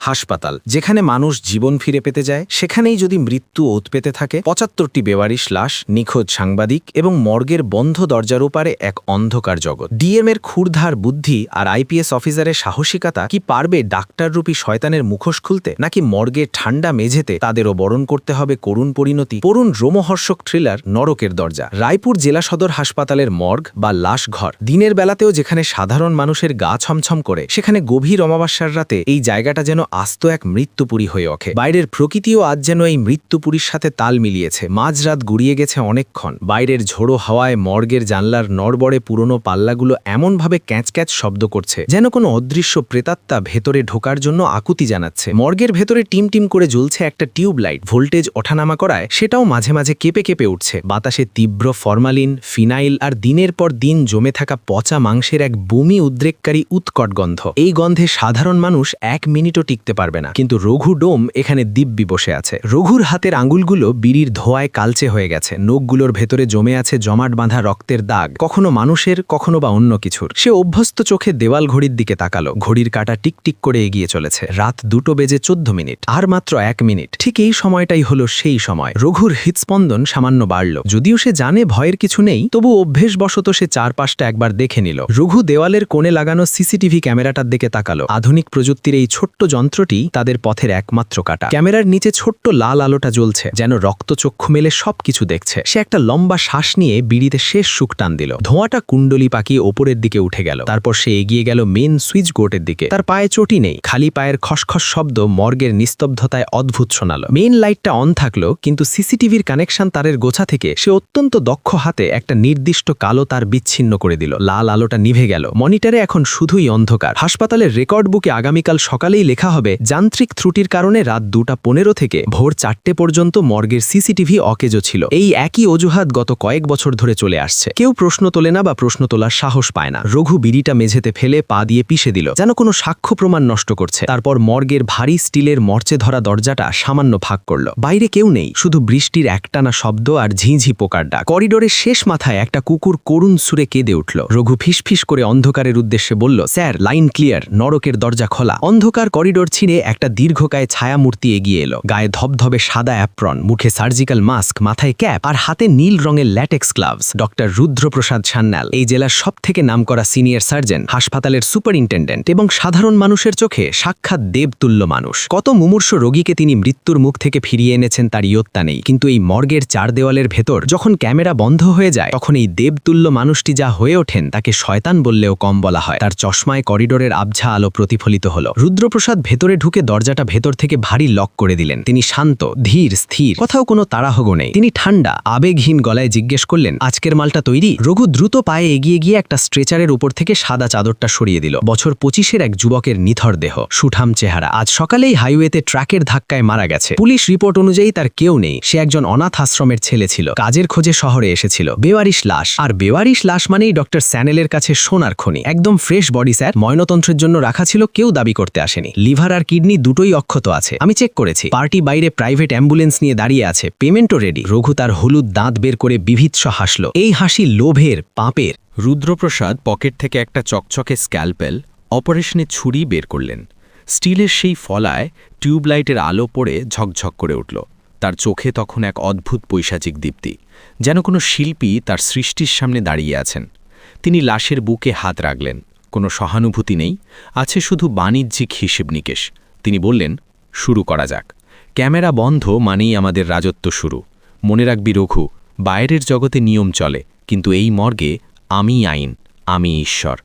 হাসপাতাল যেখানে মানুষ জীবন ফিরে পেতে যায়, সেখানেই যদি মৃত্যু ওত পেতে থাকে। ৭৫টি বেওয়ারিশ লাশ, নিখোঁজ সাংবাদিক এবং মর্গের বন্ধ দরজার ওপারে এক অন্ধকার জগৎ। ডিএম এর ক্ষুরধার বুদ্ধি আর আইপিএস অফিসারের সাহসিকতা কি পারবে ডাক্তাররূপী শয়তানের মুখোশ খুলতে, নাকি মর্গের ঠান্ডা মেঝেতে তাদেরও বরণ করতে হবে করুণ পরিণতি? পড়ুন রোমহর্ষক থ্রিলার নরকের দরজা। রায়পুর জেলা সদর হাসপাতালের মর্গ বা লাশ ঘর। দিনের বেলাতেও যেখানে সাধারণ মানুষের গা ছমছম করে, সেখানে গভীর অমাবস্যার রাতে এই জায়গাটা যেন আস্ত এক মৃত্যুপুরী হয়ে ওঠে। বাইরের প্রকৃতিও আজ যেন এই মৃত্যুপুরীর সাথে তাল মিলিয়েছে। মাঝরাত গুড়িয়ে গেছে অনেকক্ষণ। বাইরের ঝোড়ো হাওয়ায় মর্গের জানলার নড়বড়ে পুরনো পাল্লাগুলো এমনভাবে ক্যাঁচ ক্যাঁচ শব্দ করছে যেন কোনো অদৃশ্য প্রেতাত্মা ভেতরে ঢোকার জন্য আকুতি জানাচ্ছে। মর্গের ভেতরে টিম টিম করে জ্বলছে একটা টিউবলাইট। ভোল্টেজ ওঠানামা করায় সেটাও মাঝে মাঝে কেঁপে কেঁপে উঠছে। বাতাসে তীব্র ফরমালিন, ফিনাইল আর দিনের পর দিন জমে থাকা পচা মাংসের এক বমি উদ্রেককারী উৎকট গন্ধ। এই গন্ধে সাধারণ মানুষ 1 মিনিটও টিকতে পারবে না। কিন্তু রঘু ডোম এখানে দিব্যি বসে আছে। রঘুর হাতের আঙুলগুলো বিড়ির ধোঁয়ায় কালচে হয়ে গেছে। নখগুলোর ভেতরে জমে আছে জমাট বাঁধা রক্তের দাগ, কখনো মানুষের, কখনো বা অন্য কিছুর। সে অভ্যস্ত চোখে দেওয়াল ঘড়ির দিকে তাকালো। ঘড়ির কাঁটা টিকটিক করে এগিয়ে চলেছে। রাত 2:14 আর মাত্র 1 মিনিট। ঠিক এই সময়টাই হলো সেই সময়। রঘুর হৃৎস্পন্দন সামান্য বাড়ল। যদিও সে জানে ভয়ের কিছু নেই, তবু অভ্যেসবশত সে চারপাশটা একবার দেখে নিল। রঘু দেওয়ালের কোণে লাগানো সিসিটিভি ক্যামেরাটার দিকে তাকালো। আধুনিক প্রযুক্তির এই ছোট্ট যন্ত্রটি তাদের পথের একমাত্র কাঁটা। ক্যামেরার নিচে ছোট্ট লাল আলোটা জ্বলছে, যেন রক্তচক্ষু মেলে সবকিছু দেখছে। সে একটা লম্বা শ্বাস নিয়ে বিড়িতে শেষ সুখ টান দিল। ধোঁয়াটা কুণ্ডলি পাকিয়ে ওপরের দিকে উঠে গেল। তারপর সে এগিয়ে গেল মেন সুইচ বোর্ডের দিকে। তার পায়ে চটি নেই, খালি পায়ের খসখস শব্দ মর্গের নিস্তব্ধতায় অদ্ভুত শোনালো। মেইন লাইটটা অন থাকলো, কিন্তু সিসিটিভির কানেকশন তারের গোছা থেকে সে অত্যন্ত দক্ষ হাতে একটা নির্দিষ্ট কালো তার বিচ্ছিন্ন করে দিল। লাল আলোটা নিভে গেল। মনিটরে এখন শুধুই অন্ধকার। হাসপাতালের রেকর্ড বুকে আগামীকাল সকালেই লেখা হবে, যান্ত্রিক ত্রুটির কারণে রাত 2:15 থেকে ভোর 4টে পর্যন্ত মর্গের সিসিটিভি অকেজো ছিল। এই একই অজুহাত গত কয়েক বছর ধরে চলে আসছে। কেউ প্রশ্ন তোলে না বা প্রশ্ন তোলার সাহস পায় না। রঘু বিড়িটা মেঝেতে ফেলে পা দিয়ে পিষে দিল, যেন কোনো সাক্ষ্য প্রমাণ নষ্ট করছে। তারপর মর্গের ভারী স্টিলের মরচে ধরা দরজাটা সামান্য ফাঁক করল। বাইরে কেউ নেই, শুধু বৃষ্টির একটানা শব্দ আর ঝিঁঝি পোকার ডাক। করিডোরের শেষ মাথায় একটা কুকুর করুণ সুরে কেঁদে উঠল। রঘু ফিসফিস করে অন্ধকারের উদ্দেশ্যে বলল, স্যার, লাইন ক্লিয়ার, নরকের দরজা খোলা। অন্ধকার করিডোর ছিঁড়ে একটা দীর্ঘকায় ছায়ামূর্তি এগিয়ে এলো। গায়ে ধবধবে সাদা অ্যাপ্রন, মুখে সার্জিক্যাল মাস্ক, মাথায় ক্যাপ আর হাতে নীল রঙের latex gloves. Doctor Rudraprasad Sanyal, এই জেলার সবথেকে নামকরা সিনিয়র সার্জন, হাসপাতালের সুপারিনটেন্ডেন্ট এবং সাধারণ মানুষের চোখে সাক্ষাৎ দেবতুল্য মানুষ। কত মুমূর্ষ রোগীকে তিনি মৃত্যুর মুখ থেকে ফিরিয়ে এনেছেন তার ইয়ত্তা নেই। কিন্তু এই মর্গের 4 দেওয়ালের ভেতর যখন ক্যামেরা বন্ধ হয়ে যায়, তখন এই দেবতুল্য মানুষটি যা হয়ে ওঠেন তাকে শয়তান বললেও কম বলা হয়। তার চশমায় করিডোরের আবঝা আলো প্রতিফলিত হলো। রুদ্রপ্রসাদ ভেতরে ঢুকে দরজাটা ভেতর থেকে ভারী লক করে দিলেন। তিনি শান্ত, ধীর, স্থির, কোথাও কোনো তাড়াহুড়ো নেই। তিনি ঠান্ডা, আবেগহীন গলায় জিজ্ঞেস করলেন, আজকের মালটা তৈরি? রঘু দ্রুত পায়ে এগিয়ে গিয়ে একটা স্ট্রেচারের উপর থেকে সাদা চাদরটা সরিয়ে দিল। বছর 25-এর এক যুবকের নিথর দেহ, সুঠাম চেহারা। আজ সকালেই হাইওয়েতে ট্রাকের ধাক্কায় মারা গেছে। পুলিশ রিপোর্ট অনুযায়ী তার কেউ নেই। সে একজন অনাথ আশ্রমের ছেলে ছিল, কাজের খোঁজে শহরে এসেছিল। বেওয়ারিশ লাশ, আর বেওয়ারিশ লাশ মানেই ডক্টর স্যানেলের কাছে সোনার খনি। একদম ফ্রেশ বডি স্যার, ময়নতন্ত্রের জন্য রাখা ছিল, কেউ দাবি করতে আসেনি। লিভার আর কিডনি দুটোই অক্ষত আছে, আমি চেক করেছি। পার্টি বাইরে প্রাইভেট অ্যাম্বুলেন্স নিয়ে দাঁড়িয়ে আছে, পেমেন্টও রেডি। রঘু তার হলুদ দাঁত বের করে বিভৎস হাসল। এই হাসি লোভের, পাপের। রুদ্রপ্রসাদ পকেট থেকে একটা চকচকে স্ক্যালপেল, অপারেশনের ছুরি বের করলেন। স্টিলের সেই ফলায় টিউবলাইটের আলো পড়ে ঝকঝক করে উঠল। তার চোখে তখন এক অদ্ভুত পৈশাচিক দীপ্তি, যেন কোনো শিল্পী তার সৃষ্টির সামনে দাঁড়িয়ে আছেন। তিনি লাশের বুকে হাত রাখলেন। কোনো সহানুভূতি নেই, আছে শুধু বাণিজ্যিক হিসেব নিকেশ। তিনি বললেন, শুরু করা যাক। ক্যামেরা বন্ধ মানেই আমাদের রাজত্ব শুরু। মনে রাখবি রঘু, বাইরের জগতে নিয়ম চলে, কিন্তু এই মর্গে আমি আইন, আমি ঈশ্বর।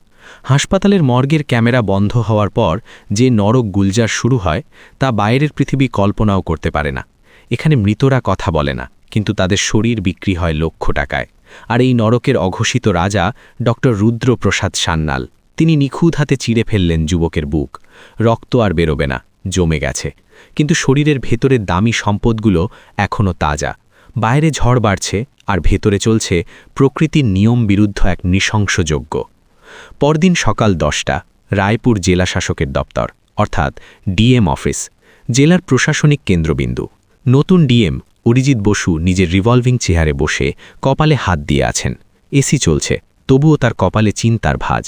হাসপাতালের মর্গের ক্যামেরা বন্ধ হওয়ার পর যে নরক গুলজার শুরু হয়, তা বাইরের পৃথিবী কল্পনাও করতে পারে না। এখানে মৃতরা কথা বলে না, কিন্তু তাদের শরীর বিক্রি হয় লক্ষ টাকায়। আর এই নরকের অঘোষিত রাজা ডক্টর রুদ্রপ্রসাদ সান্যাল। তিনি নিখুঁত হাতে চিড়ে ফেললেন যুবকের বুক। রক্ত আর বেরোবে না, জমে গেছে। কিন্তু শরীরের ভেতরের দামি সম্পদগুলো এখনও তাজা। বাইরে ঝড় বাড়ছে, আর ভেতরে চলছে প্রকৃতির নিয়ম বিরুদ্ধ এক নৃশংস যজ্ঞ। পরদিন সকাল 10টা, রায়পুর জেলা শাসকের দপ্তর, অর্থাৎ ডিএম অফিস, জেলার প্রশাসনিক কেন্দ্রবিন্দু। নতুন ডিএম অরিজিৎ বসু নিজের রিভলভিং চেয়ারে বসে কপালে হাত দিয়ে আছেন। এসি চলছে, তবুও তার কপালে চিন্তার ভাঁজ।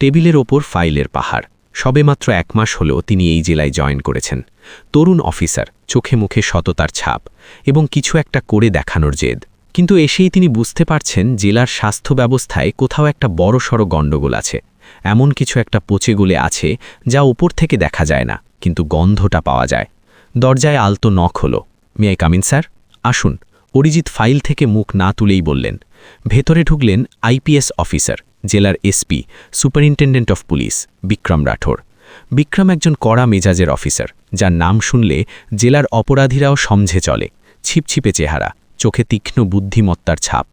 টেবিলের ওপর ফাইলের পাহাড়। সবেমাত্র 1 মাস হলো তিনি এই জেলায় জয়েন করেছেন। তরুণ অফিসার, চোখে মুখে সততার ছাপ এবং কিছু একটা করে দেখানোর জেদ। কিন্তু এসেই তিনি বুঝতে পারছেন জেলার স্বাস্থ্য ব্যবস্থায় কোথাও একটা বড়সড় গণ্ডগোল আছে। এমন কিছু একটা পচে গলে আছে যা উপর থেকে দেখা যায় না, কিন্তু গন্ধটা পাওয়া যায়। দরজায় আলতো নখ হলো। May I come in sir? আসুন। অরিজিৎ ফাইল থেকে মুখ না তুলেই বললেন। ভেতরে ঢুকলেন আইপিএস অফিসার, জেলার SP, superintendent of police, Vikram Rathore. Vikram একজন কড়া মেজাজের অফিসার, যার নাম শুনলে জেলার অপরাধীরাও সমঝে চলে। ছিপছিপে চেহারা, চোখে তীক্ষ্ণ বুদ্ধিমত্তার ছাপ।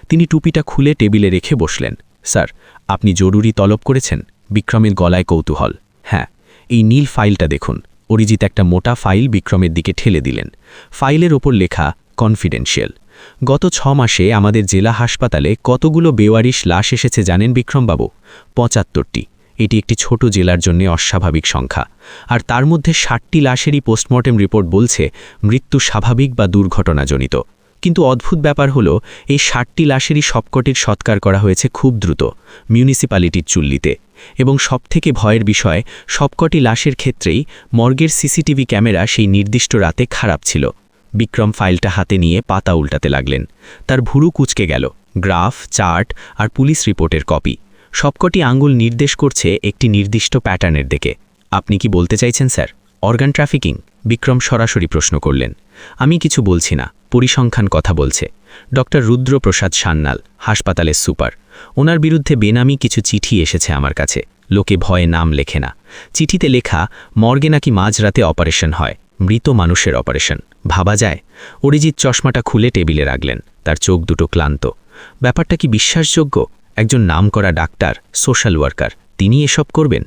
তিনি টুপিটা খুলে টেবিলে রেখে বসলেন। স্যার, আপনি জরুরি তলব করেছেন? বিক্রমের গলায় কৌতূহল। হ্যাঁ। এই নীল ফাইলটা দেখুন। অরিজিৎ একটা মোটা ফাইল বিক্রমের দিকে ঠেলে দিলেন। ফাইলের ওপর লেখা কনফিডেন্সিয়াল। গত 6 মাসে আমাদের জেলা হাসপাতালে কতগুলো বেওয়ারিশ লাশ এসেছে জানেন বিক্রমবাবু? 75টি। এটি একটি ছোট জেলার জন্য অস্বাভাবিক সংখ্যা। আর তার মধ্যে 60টি লাশেরই পোস্টমর্টেম রিপোর্ট বলছে মৃত্যু স্বাভাবিক বা দুর্ঘটনাজনিত। কিন্তু অদ্ভুত ব্যাপার হলো এই 60টি লাশেরই সবকটির সৎকার করা হয়েছে খুব দ্রুত, মিউনিসিপ্যালিটির চুল্লিতে। এবং সবথেকে ভয়ের বিষয়, সবকটি লাশের ক্ষেত্রেই মর্গের সিসিটিভি ক্যামেরা সেই নির্দিষ্ট রাতে খারাপ ছিল। বিক্রম ফাইলটা হাতে নিয়ে পাতা উল্টাতে লাগলেন। তার ভুরু কুঁচকে গেল। গ্রাফ, চার্ট আর পুলিশ রিপোর্টের কপি, সবকটি আঙ্গুল নির্দেশ করছে একটি নির্দিষ্ট প্যাটার্নের দিকে। আপনি কি বলতে চাইছেন স্যার, অর্গান ট্রাফিকিং? বিক্রম সরাসরি প্রশ্ন করলেন। আমি কিছু বলছি না, পরিসংখ্যান কথা বলছে। ডক্টর রুদ্রপ্রসাদ সান্যাল, হাসপাতালের সুপার, ওনার বিরুদ্ধে বেনামি কিছু চিঠি এসেছে আমার কাছে। লোকে ভয়ে নাম লেখে না। চিঠিতে লেখা মর্গে নাকি মাঝরাতে অপারেশন হয়, মৃত মানুষের অপারেশন। ভাবা যায়? অরিজিৎ চশমাটা খুলে টেবিলে রাখলেন। তার চোখ দুটো ক্লান্ত। ব্যাপারটা কি বিশ্বাসযোগ্য? একজন নামকরা ডাক্তার, সোশ্যাল ওয়ার্কার, তিনি এসব করবেন?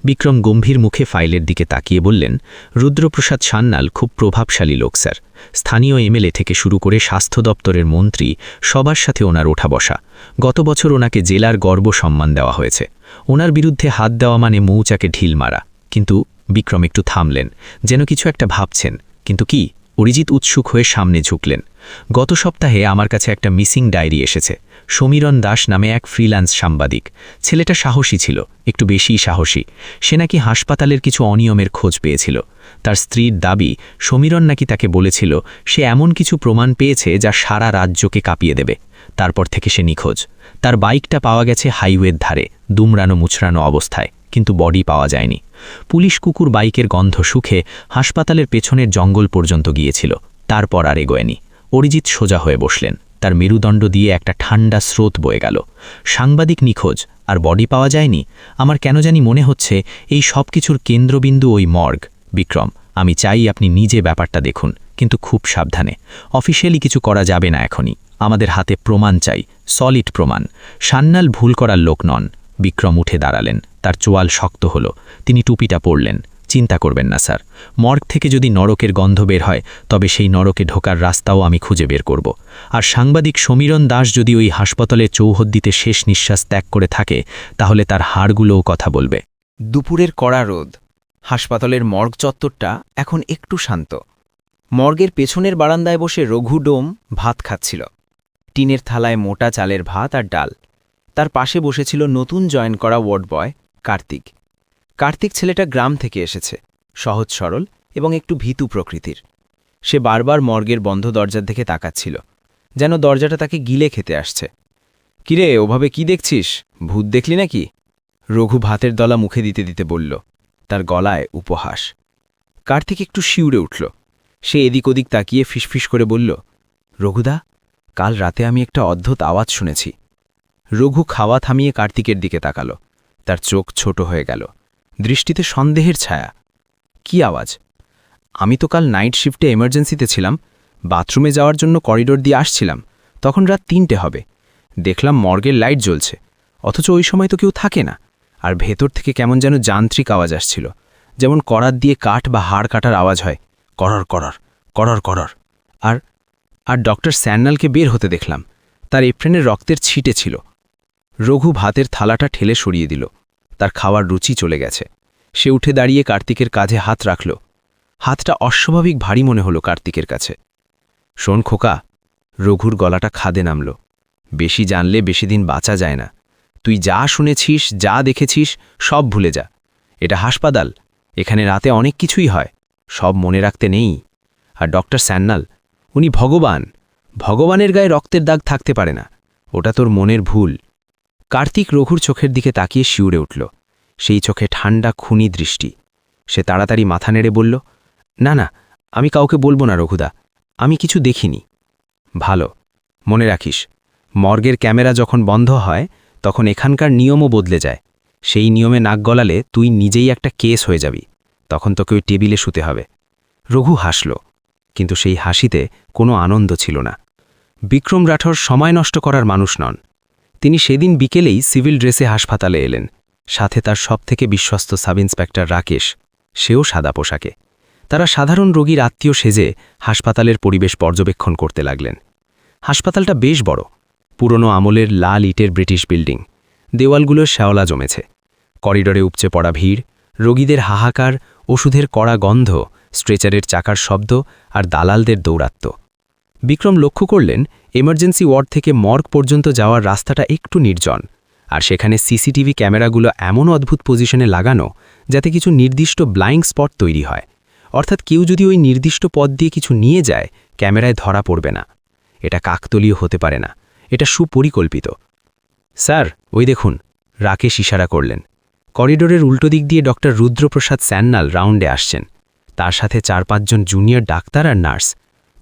বিক্রম গম্ভীর মুখে ফাইলের দিকে তাকিয়ে বললেন, রুদ্রপ্রসাদ সান্যাল খুব প্রভাবশালী লোক স্যার। স্থানীয় এমএলএ থেকে শুরু করে স্বাস্থ্য দপ্তরের মন্ত্রী, সবার সাথে ওনার ওঠা বসা। গত বছর ওনাকে জেলার গর্ব সম্মান দেওয়া হয়েছে। ওনার বিরুদ্ধে হাত দেওয়া মানে মৌচাকে ঢিল মারা। কিন্তু বিক্রম একটু থামলেন, যেন কিছু একটা ভাবছেন। কিন্তু কি? অরিজিৎ উৎসুক হয়ে সামনে ঝুঁকলেন। গত সপ্তাহে আমার কাছে একটা মিসিং ডায়েরি এসেছে। সমীরণ দাস নামে এক ফ্রিল্যান্স সাংবাদিক। ছেলেটা সাহসী ছিল, একটু বেশিই সাহসী। সে নাকি হাসপাতালের কিছু অনিয়মের খোঁজ পেয়েছিল। তার স্ত্রীর দাবি, সমীরণ নাকি তাকে বলেছিল সে এমন কিছু প্রমাণ পেয়েছে যা সারা রাজ্যকে কাঁপিয়ে দেবে। তারপর থেকে সে নিখোঁজ। তার বাইকটা পাওয়া গেছে হাইওয়ের ধারে, দুমড়ানো মুচড়ানো অবস্থায়, কিন্তু বডি পাওয়া যায়নি। পুলিশ কুকুর বাইকের গন্ধ শুকে হাসপাতালের পেছনের জঙ্গল পর্যন্ত গিয়েছিল, তারপর আর এগোয়নি। অরিজিৎ সোজা হয়ে বসলেন। তার মেরুদণ্ড দিয়ে একটা ঠান্ডা স্রোত বয়ে গেল। সাংবাদিক নিখোঁজ আর বডি পাওয়া যায়নি? আমার কেন জানি মনে হচ্ছে এই সব কিছুর কেন্দ্রবিন্দু ওই মর্গ। বিক্রম, আমি চাই আপনি নিজে ব্যাপারটা দেখুন, কিন্তু খুব সাবধানে। অফিসিয়ালি কিছু করা যাবে না এখনই। আমাদের হাতে প্রমাণ চাই, সলিড প্রমাণ। সান্যাল ভুল করার লোক নন। বিক্রম উঠে দাঁড়ালেন। তার চোয়াল শক্ত হলো। তিনি টুপিটা পরলেন। চিন্তা করবেন না স্যার, মর্গ থেকে যদি নরকের গন্ধ বের হয়, তবে সেই নরকে ঢোকার রাস্তাও আমি খুঁজে বের করব। আর সাংবাদিক সমীরণ দাস যদি ওই হাসপাতালের চৌহদ্দিতে শেষ নিঃশ্বাস ত্যাগ করে থাকে, তাহলে তার হাড়গুলোও কথা বলবে। দুপুরের কড়া রোদ। হাসপাতালের মর্গ চত্বরটা এখন একটু শান্ত। মর্গের পেছনের বারান্দায় বসে রঘু ডোম ভাত খাচ্ছিল। টিনের থালায় মোটা চালের ভাত আর ডাল। তার পাশে বসেছিল নতুন জয়েন করা ওয়ার্ড বয় কার্তিক। কার্তিক ছেলেটা গ্রাম থেকে এসেছে, সহজ সরল এবং একটু ভীতু প্রকৃতির। সে বারবার মর্গের বন্ধ দরজার দিকে তাকাচ্ছিল, যেন দরজাটা তাকে গিলে খেতে আসছে। কিরে, ওভাবে কি দেখছিস? ভূত দেখলি নাকি? রঘু ভাতের দলা মুখে দিতে দিতে বলল, তার গলায় উপহাস। কার্তিক একটু শিউরে উঠল। সে এদিক ওদিক তাকিয়ে ফিসফিস করে বলল, রঘুদা, কাল রাতে আমি একটা অদ্ভুত আওয়াজ শুনেছি। রঘু খাওয়া থামিয়ে কার্তিকের দিকে তাকাল। তার চোখ ছোট হয়ে গেল, দৃষ্টিতে সন্দেহের ছায়া। কি আওয়াজ? আমি তো কাল নাইট শিফটে এমার্জেন্সিতে ছিলাম। বাথরুমে যাওয়ার জন্য করিডোর দিয়ে আসছিলাম। তখন রাত 3টে হবে। দেখলাম মর্গের লাইট জ্বলছে, অথচ ওই সময় তো কেউ থাকে না। আর ভেতর থেকে কেমন যেন যান্ত্রিক আওয়াজ আসছিল, যেমন করাত দিয়ে কাঠ বা হাড় কাটার আওয়াজ হয়, করর করর করর করর। আর ডক্টর স্যান্যালকে বের হতে দেখলাম। তার এপ্রেনের রক্তের ছিটে ছিল। রঘু ভাতের থালাটা ঠেলে সরিয়ে দিল। তার খাওয়ার রুচি চলে গেছে। সে উঠে দাঁড়িয়ে কার্তিকের কাঁধে হাত রাখল। হাতটা অস্বাভাবিক ভারী মনে হলো কার্তিকের কাছে। শোন খোকা, রঘুর গলাটা খাদে নামল। বেশি জানলে বেশি দিন বাঁচা যায় না। তুই যা শুনেছিস, যা দেখেছিস, সব ভুলে যা। এটা হাসপাতাল, এখানে রাতে অনেক কিছুই হয়, সব মনে রাখতে নেই। আর ডক্টর স্যান্নাল, উনি ভগবান, ভগবানের গায়ে রক্তের দাগ থাকতে পারে না, ওটা তোর মনের ভুল। কার্তিক রঘুর চোখের দিকে তাকিয়ে শিউরে উঠল, সেই চোখে ঠান্ডা খুনি দৃষ্টি। সে তাড়াতাড়ি মাথা নেড়ে বলল, না না, আমি কাউকে বলবো না রঘুদা, আমি কিছু দেখিনি। ভালো, মনে রাখিস, মর্গের ক্যামেরা যখন বন্ধ হয় তখন এখানকার নিয়মও বদলে যায়। সেই নিয়মে নাক গলালে তুই নিজেই একটা কেস হয়ে যাবি, তখন তোকে ওই টেবিলে শুতে হবে। রঘু হাসল, কিন্তু সেই হাসিতে কোনো আনন্দ ছিল না। বিক্রম রাঠোর সময় নষ্ট করার মানুষ নন। তিনি সেদিন বিকেলেই সিভিল ড্রেসে হাসপাতালে এলেন, সাথে তার সবথেকে বিশ্বস্ত সাব ইন্সপেক্টর রাকেশ, সেও সাদা পোশাকে। তারা সাধারণ রোগীর আত্মীয় সেজে হাসপাতালের পরিবেশ পর্যবেক্ষণ করতে লাগলেন। হাসপাতালটা বেশ বড়, পুরনো আমলের লাল ইটের ব্রিটিশ বিল্ডিং, দেওয়ালগুলোর শ্যাওলা জমেছে। করিডোরে উপচে পড়া ভিড়, রোগীদের হাহাকার, ওষুধের কড়া গন্ধ, স্ট্রেচারের চাকার শব্দ আর দালালদের দৌরাত্ম্য। বিক্রম লক্ষ্য করলেন এমার্জেন্সি ওয়ার্ড থেকে মর্গ পর্যন্ত যাওয়ার রাস্তাটা একটু নির্জন, আর সেখানে সিসিটিভি ক্যামেরাগুলো এমন অদ্ভুত পজিশনে লাগানো যাতে কিছু নির্দিষ্ট ব্লাইন্ড স্পট তৈরি হয়, অর্থাৎ কেউ যদি ওই নির্দিষ্ট পথ দিয়ে কিছু নিয়ে যায় ক্যামেরায় ধরা পড়বে না। এটা কাকতলীয় হতে পারে না, এটা সুপরিকল্পিত। স্যার, ওই দেখুন, রাকেশ ইশারা করলেন। করিডোরের উল্টো দিক দিয়ে ডক্টর রুদ্রপ্রসাদ স্যান্নাল রাউন্ডে আসছেন, তার সাথে 4-5 জন জুনিয়র ডাক্তার আর নার্স।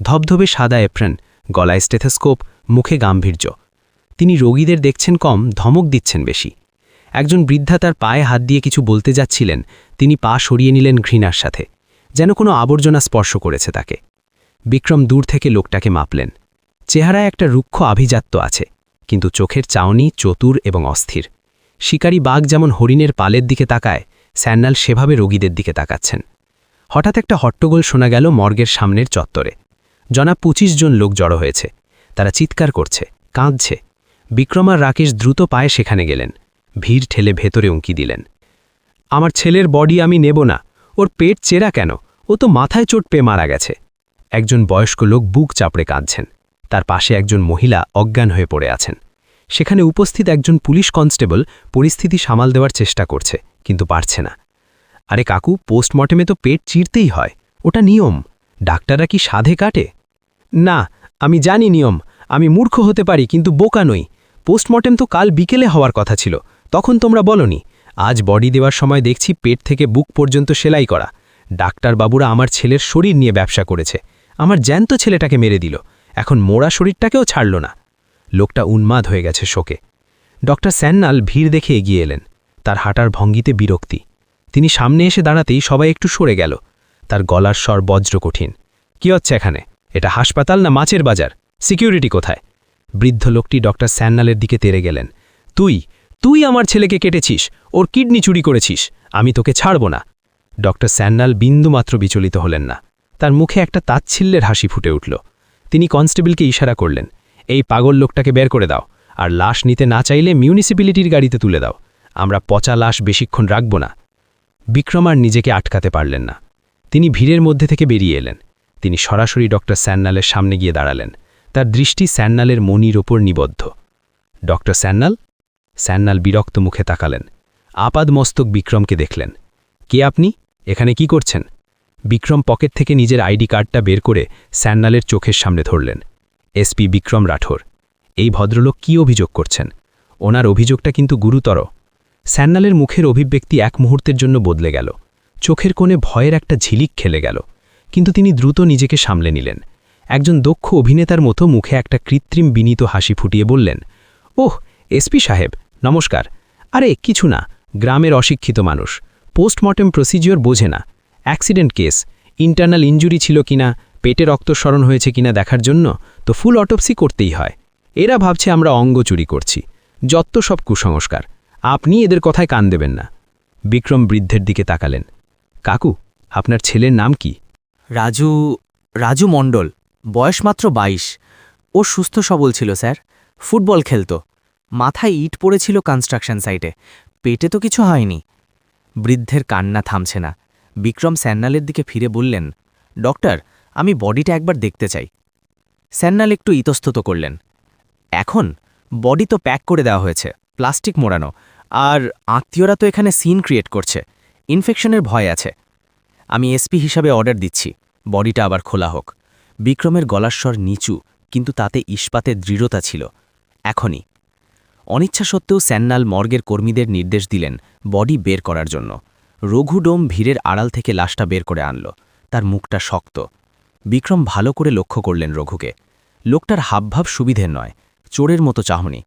ধবধবে সাদা এপ্রন, গলায় স্টেথোস্কোপ, মুখে গাম্ভীর্য। তিনি রোগীদের দেখছেন কম, ধমক দিচ্ছেন বেশি। একজন বৃদ্ধা তার পায়ে হাত দিয়ে কিছু বলতে যাচ্ছিলেন, তিনি পা সরিয়ে নিলেন ঘৃণার সাথে, যেন কোনো আবর্জনা স্পর্শ করেছে তাকে। বিক্রম দূর থেকে লোকটাকে মাপলেন। চেহারায় একটা রুক্ষ আভিজাত্য আছে, কিন্তু চোখের চাউনি চতুর এবং অস্থির। শিকারী বাঘ যেমন হরিণের পালের দিকে তাকায়, স্যান্নাল সেভাবে রোগীদের দিকে তাকাচ্ছেন। হঠাৎ একটা হট্টগোল শোনা গেল মর্গের সামনের চত্বরে। জনাব 25 জন লোক জড়ো হয়েছে, তারা চিৎকার করছে, কাঁদছে। বিক্রম আর রাকেশ দ্রুত পায়ে সেখানে গেলেন, ভিড় ঠেলে ভেতরে উঁকি দিলেন। আমার ছেলের বডি আমি নেব না, ওর পেট চেরা কেন, ও তো মাথায় চোট পেয়ে মারা গেছে। একজন বয়স্ক লোক বুক চাপড়ে কাঁদছেন, তার পাশে একজন মহিলা অজ্ঞান হয়ে পড়ে আছেন। সেখানে উপস্থিত একজন পুলিশ কনস্টেবল পরিস্থিতি সামাল দেওয়ার চেষ্টা করছে, কিন্তু পারছে না। আরে কাকু, পোস্টমর্টেমে তো পেট চিরতেই হয়, ওটা নিয়ম, ডাক্তাররা কি সাধে কাটে? না, আমি জানি নিয়ম, আমি মূর্খ হতে পারি কিন্তু বোকা নই। পোস্টমর্টেম তো কাল বিকেলে হওয়ার কথা ছিল, তখন তোমরা বলনি। আজ বডি দেওয়ার সময় দেখছি পেট থেকে বুক পর্যন্ত সেলাই করা। ডাক্তারবাবুরা আমার ছেলের শরীর নিয়ে ব্যবসা করেছে, আমার জ্যান্ত ছেলেটাকে মেরে দিল, এখন মোড়া শরীরটাকেও ছাড়ল না। লোকটা উন্মাদ হয়ে গেছে শোকে। ডক্টর স্যান্নাল ভিড় দেখে এগিয়ে এলেন, তার হাঁটার ভঙ্গিতে বিরক্তি। তিনি সামনে এসে দাঁড়াতেই সবাই একটু সরে গেল। তার গলার স্বর বজ্র কঠিন। কি হচ্ছে এখানে? এটা হাসপাতাল না মাছের বাজার? সিকিউরিটি কোথায়? বৃদ্ধ লোকটি ডক্টর স্যান্নালের দিকে তেড়ে গেলেন। তুই আমার ছেলেকে কেটেছিস, ওর কিডনি চুরি করেছিস, আমি তোকে ছাড়ব না। ডক্টর স্যান্নাল বিন্দুমাত্র বিচলিত হলেন না, তার মুখে একটা তাচ্ছিল্যের হাসি ফুটে উঠল। তিনি কনস্টেবলকে ইশারা করলেন, এই পাগল লোকটাকে বের করে দাও, আর লাশ নিতে না চাইলে মিউনিসিপ্যালিটির গাড়িতে তুলে দাও, আমরা পচা লাশ বেশিক্ষণ রাখব না। বিক্রম আর নিজেকে আটকাতে পারলেন না, তিনি ভিড়ের মধ্যে থেকে বেরিয়ে এলেন। তিনি সরাসরি ডক্টর স্যান্নালের সামনে গিয়ে দাঁড়ালেন, তার দৃষ্টি স্যান্নালের মনির ওপর নিবদ্ধ। ডক্টর স্যান্নাল? স্যান্নাল বিরক্ত মুখে তাকালেন, আপাদ মস্তক বিক্রমকে দেখলেন। কে আপনি? এখানে কি করছেন? বিক্রম পকেট থেকে নিজের আইডি কার্ডটা বের করে স্যান্নালের চোখের সামনে ধরলেন। এসপি বিক্রম রাঠোর। এই ভদ্রলোক কি অভিযোগ করছেন? ওনার অভিযোগটা কিন্তু গুরুতর। স্যান্নালের মুখের অভিব্যক্তি এক মুহূর্তের জন্য বদলে গেল, চোখের কোণে ভয়ের একটা ঝিলিক খেলে গেল, কিন্তু তিনি দ্রুত নিজেকে সামলে নিলেন। একজন দক্ষ অভিনেতার মতো মুখে একটা কৃত্রিম বিনীত হাসি ফুটিয়ে বললেন, ওহ এসপি সাহেব, নমস্কার। আরে কিছু না, গ্রামের অশিক্ষিত মানুষ, পোস্টমর্টেম প্রসিজিওর বোঝে না। অ্যাক্সিডেন্ট কেস, ইন্টারনাল ইনজুরি ছিল কিনা, পেটে রক্তস্মরণ হয়েছে কিনা দেখার জন্য তো ফুল অটোপসি করতেই হয়। এরা ভাবছে আমরা অঙ্গ চুরি করছি, যত সব কুসংস্কার। আপনি এদের কথায় কান দেবেন না। বিক্রম বৃদ্ধের দিকে তাকালেন। কাকু, আপনার ছেলের নাম কি? রাজু মণ্ডল, বয়স মাত্র 22। ও সুস্থ সবল ছিল স্যার, ফুটবল খেলতো। মাথায় ইট পড়েছিল কনস্ট্রাকশন সাইটে, পেটে তো কিছু হয়নি। বৃদ্ধের কান্না থামছে না। বিক্রম স্যান্নালের দিকে ফিরে বললেন, ডক্টর, আমি বডিটা একবার দেখতে চাই। স্যান্নাল একটু ইতস্তত করলেন। এখন বডি তো প্যাক করে দেওয়া হয়েছে, প্লাস্টিক মোড়ানো, আর আত্মীয়রা তো এখানে সিন ক্রিয়েট করছে, ইনফেকশনের ভয় আছে। আমি এসপি হিসাবে অর্ডার দিচ্ছি, বডিটা আবার খোলা হোক। বিক্রমের গলার স্বর নিচু, কিন্তু তাতে ইস্পাতের দৃঢ়তা ছিল। এখনই। অনিচ্ছা সত্ত্বেও স্যান্নাল মর্গের কর্মীদের নির্দেশ দিলেন বডি বের করার জন্য। রঘুডোম ভিড়ের আড়াল থেকে লাশটা বের করে আনল। তার মুখটা শক্ত। বিক্রম ভালো করে লক্ষ্য করলেন রঘুকে। লোকটার হাবভাব সুবিধের নয়, চোরের মতো চাহনি।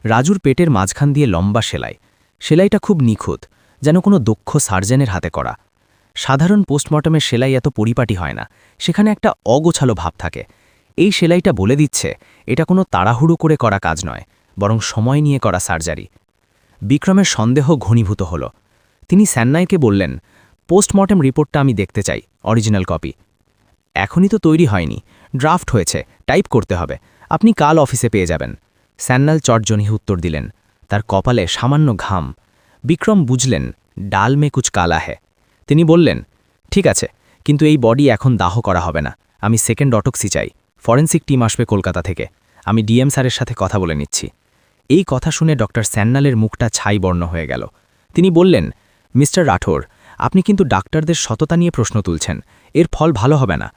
রাজুর পেটের মাঝখান দিয়ে লম্বা সেলাই। সেলাইটা খুব নিখুঁত, যেন কোনো দক্ষ সার্জেনের হাতে করা। সাধারণ পোস্টমর্টমের সেলাই এত পরিপাটি হয় না, সেখানে একটা অগোছালো ভাব থাকে। এই সেলাইটা বলে দিচ্ছে এটা কোনো তাড়াহুড়ো করে করা কাজ নয়, বরং সময় নিয়ে করা সার্জারি। বিক্রমের সন্দেহ ঘনীভূত হল। তিনি স্যান্নাইকে বললেন, পোস্টমর্টেম রিপোর্টটা আমি দেখতে চাই, অরিজিনাল কপি। এখনই তো তৈরি হয়নি, ড্রাফট হয়েছে, টাইপ করতে হবে। আপনি কাল অফিসে পেয়ে যাবেন। স্যান্নাল চটজনিহ উত্তর দিলেন। তার কপালে সামান্য ঘাম। বিক্রম বুঝলেন, ডাল মে কুচ কালা হ্যায়। তিনি বললেন, ঠিক আছে, কিন্তু এই বডি এখন দাহ করা হবে না। আমি সেকেন্ড অটোপসি চাই। ফরেন্সিক টিম আসবে কলকাতা থেকে। আমি ডিএম স্যারের সাথে কথা বলে নিচ্ছি। এই কথা শুনে ডক্টর স্যান্নালের মুখটা ছাই বর্ণ হয়ে গেল। তিনি বললেন, মিস্টার রাঠোর, আপনি কিন্তু ডাক্তারদের সততা নিয়ে প্রশ্ন তুলছেন। এর ফল ভালো হবে না।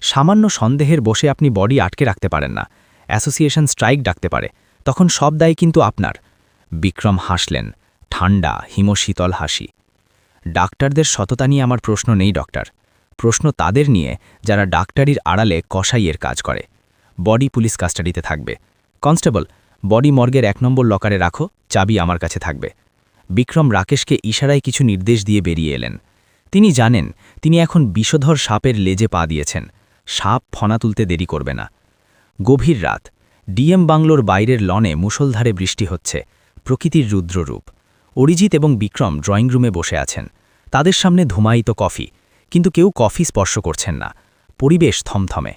সামান্য সন্দেহের বসে আপনি বডি আটকে রাখতে পারেন না। অ্যাসোসিয়েশন স্ট্রাইক ডাকতে পারে, তখন সব দায় কিন্তু আপনার। বিক্রম হাসলেন, ঠান্ডা হিমশীতল হাসি। ডাক্তারদের সততা নিয়ে আমার প্রশ্ন নেই ডক্টর। প্রশ্ন তাদের নিয়ে যারা ডাক্তারির আড়ালে কসাইয়ের কাজ করে। বডি পুলিশ কাস্টাডিতে থাকবে। কনস্টেবল, বডি মর্গের 1 নম্বর লকারে রাখো, চাবি আমার কাছে থাকবে। বিক্রম রাকেশকে ইশারায় কিছু নির্দেশ দিয়ে বেরিয়ে এলেন। তিনি জানেন তিনি এখন বিষধর সাপের লেজে পা দিয়েছেন। সাপ ফনা তুলতে দেরি করবে না। গভীর রাত। ডিএম বাংলোর বাইরের লনে মুষলধারে বৃষ্টি হচ্ছে। প্রকৃতির রুদ্ররূপ। অরিজিৎ এবং বিক্রম ড্রয়িং রুমে বসে আছেন। তাদের সামনে ধুমায়িত কফি, কিন্তু কেউ কফি স্পর্শ করছেন না। পরিবেশ থমথমে।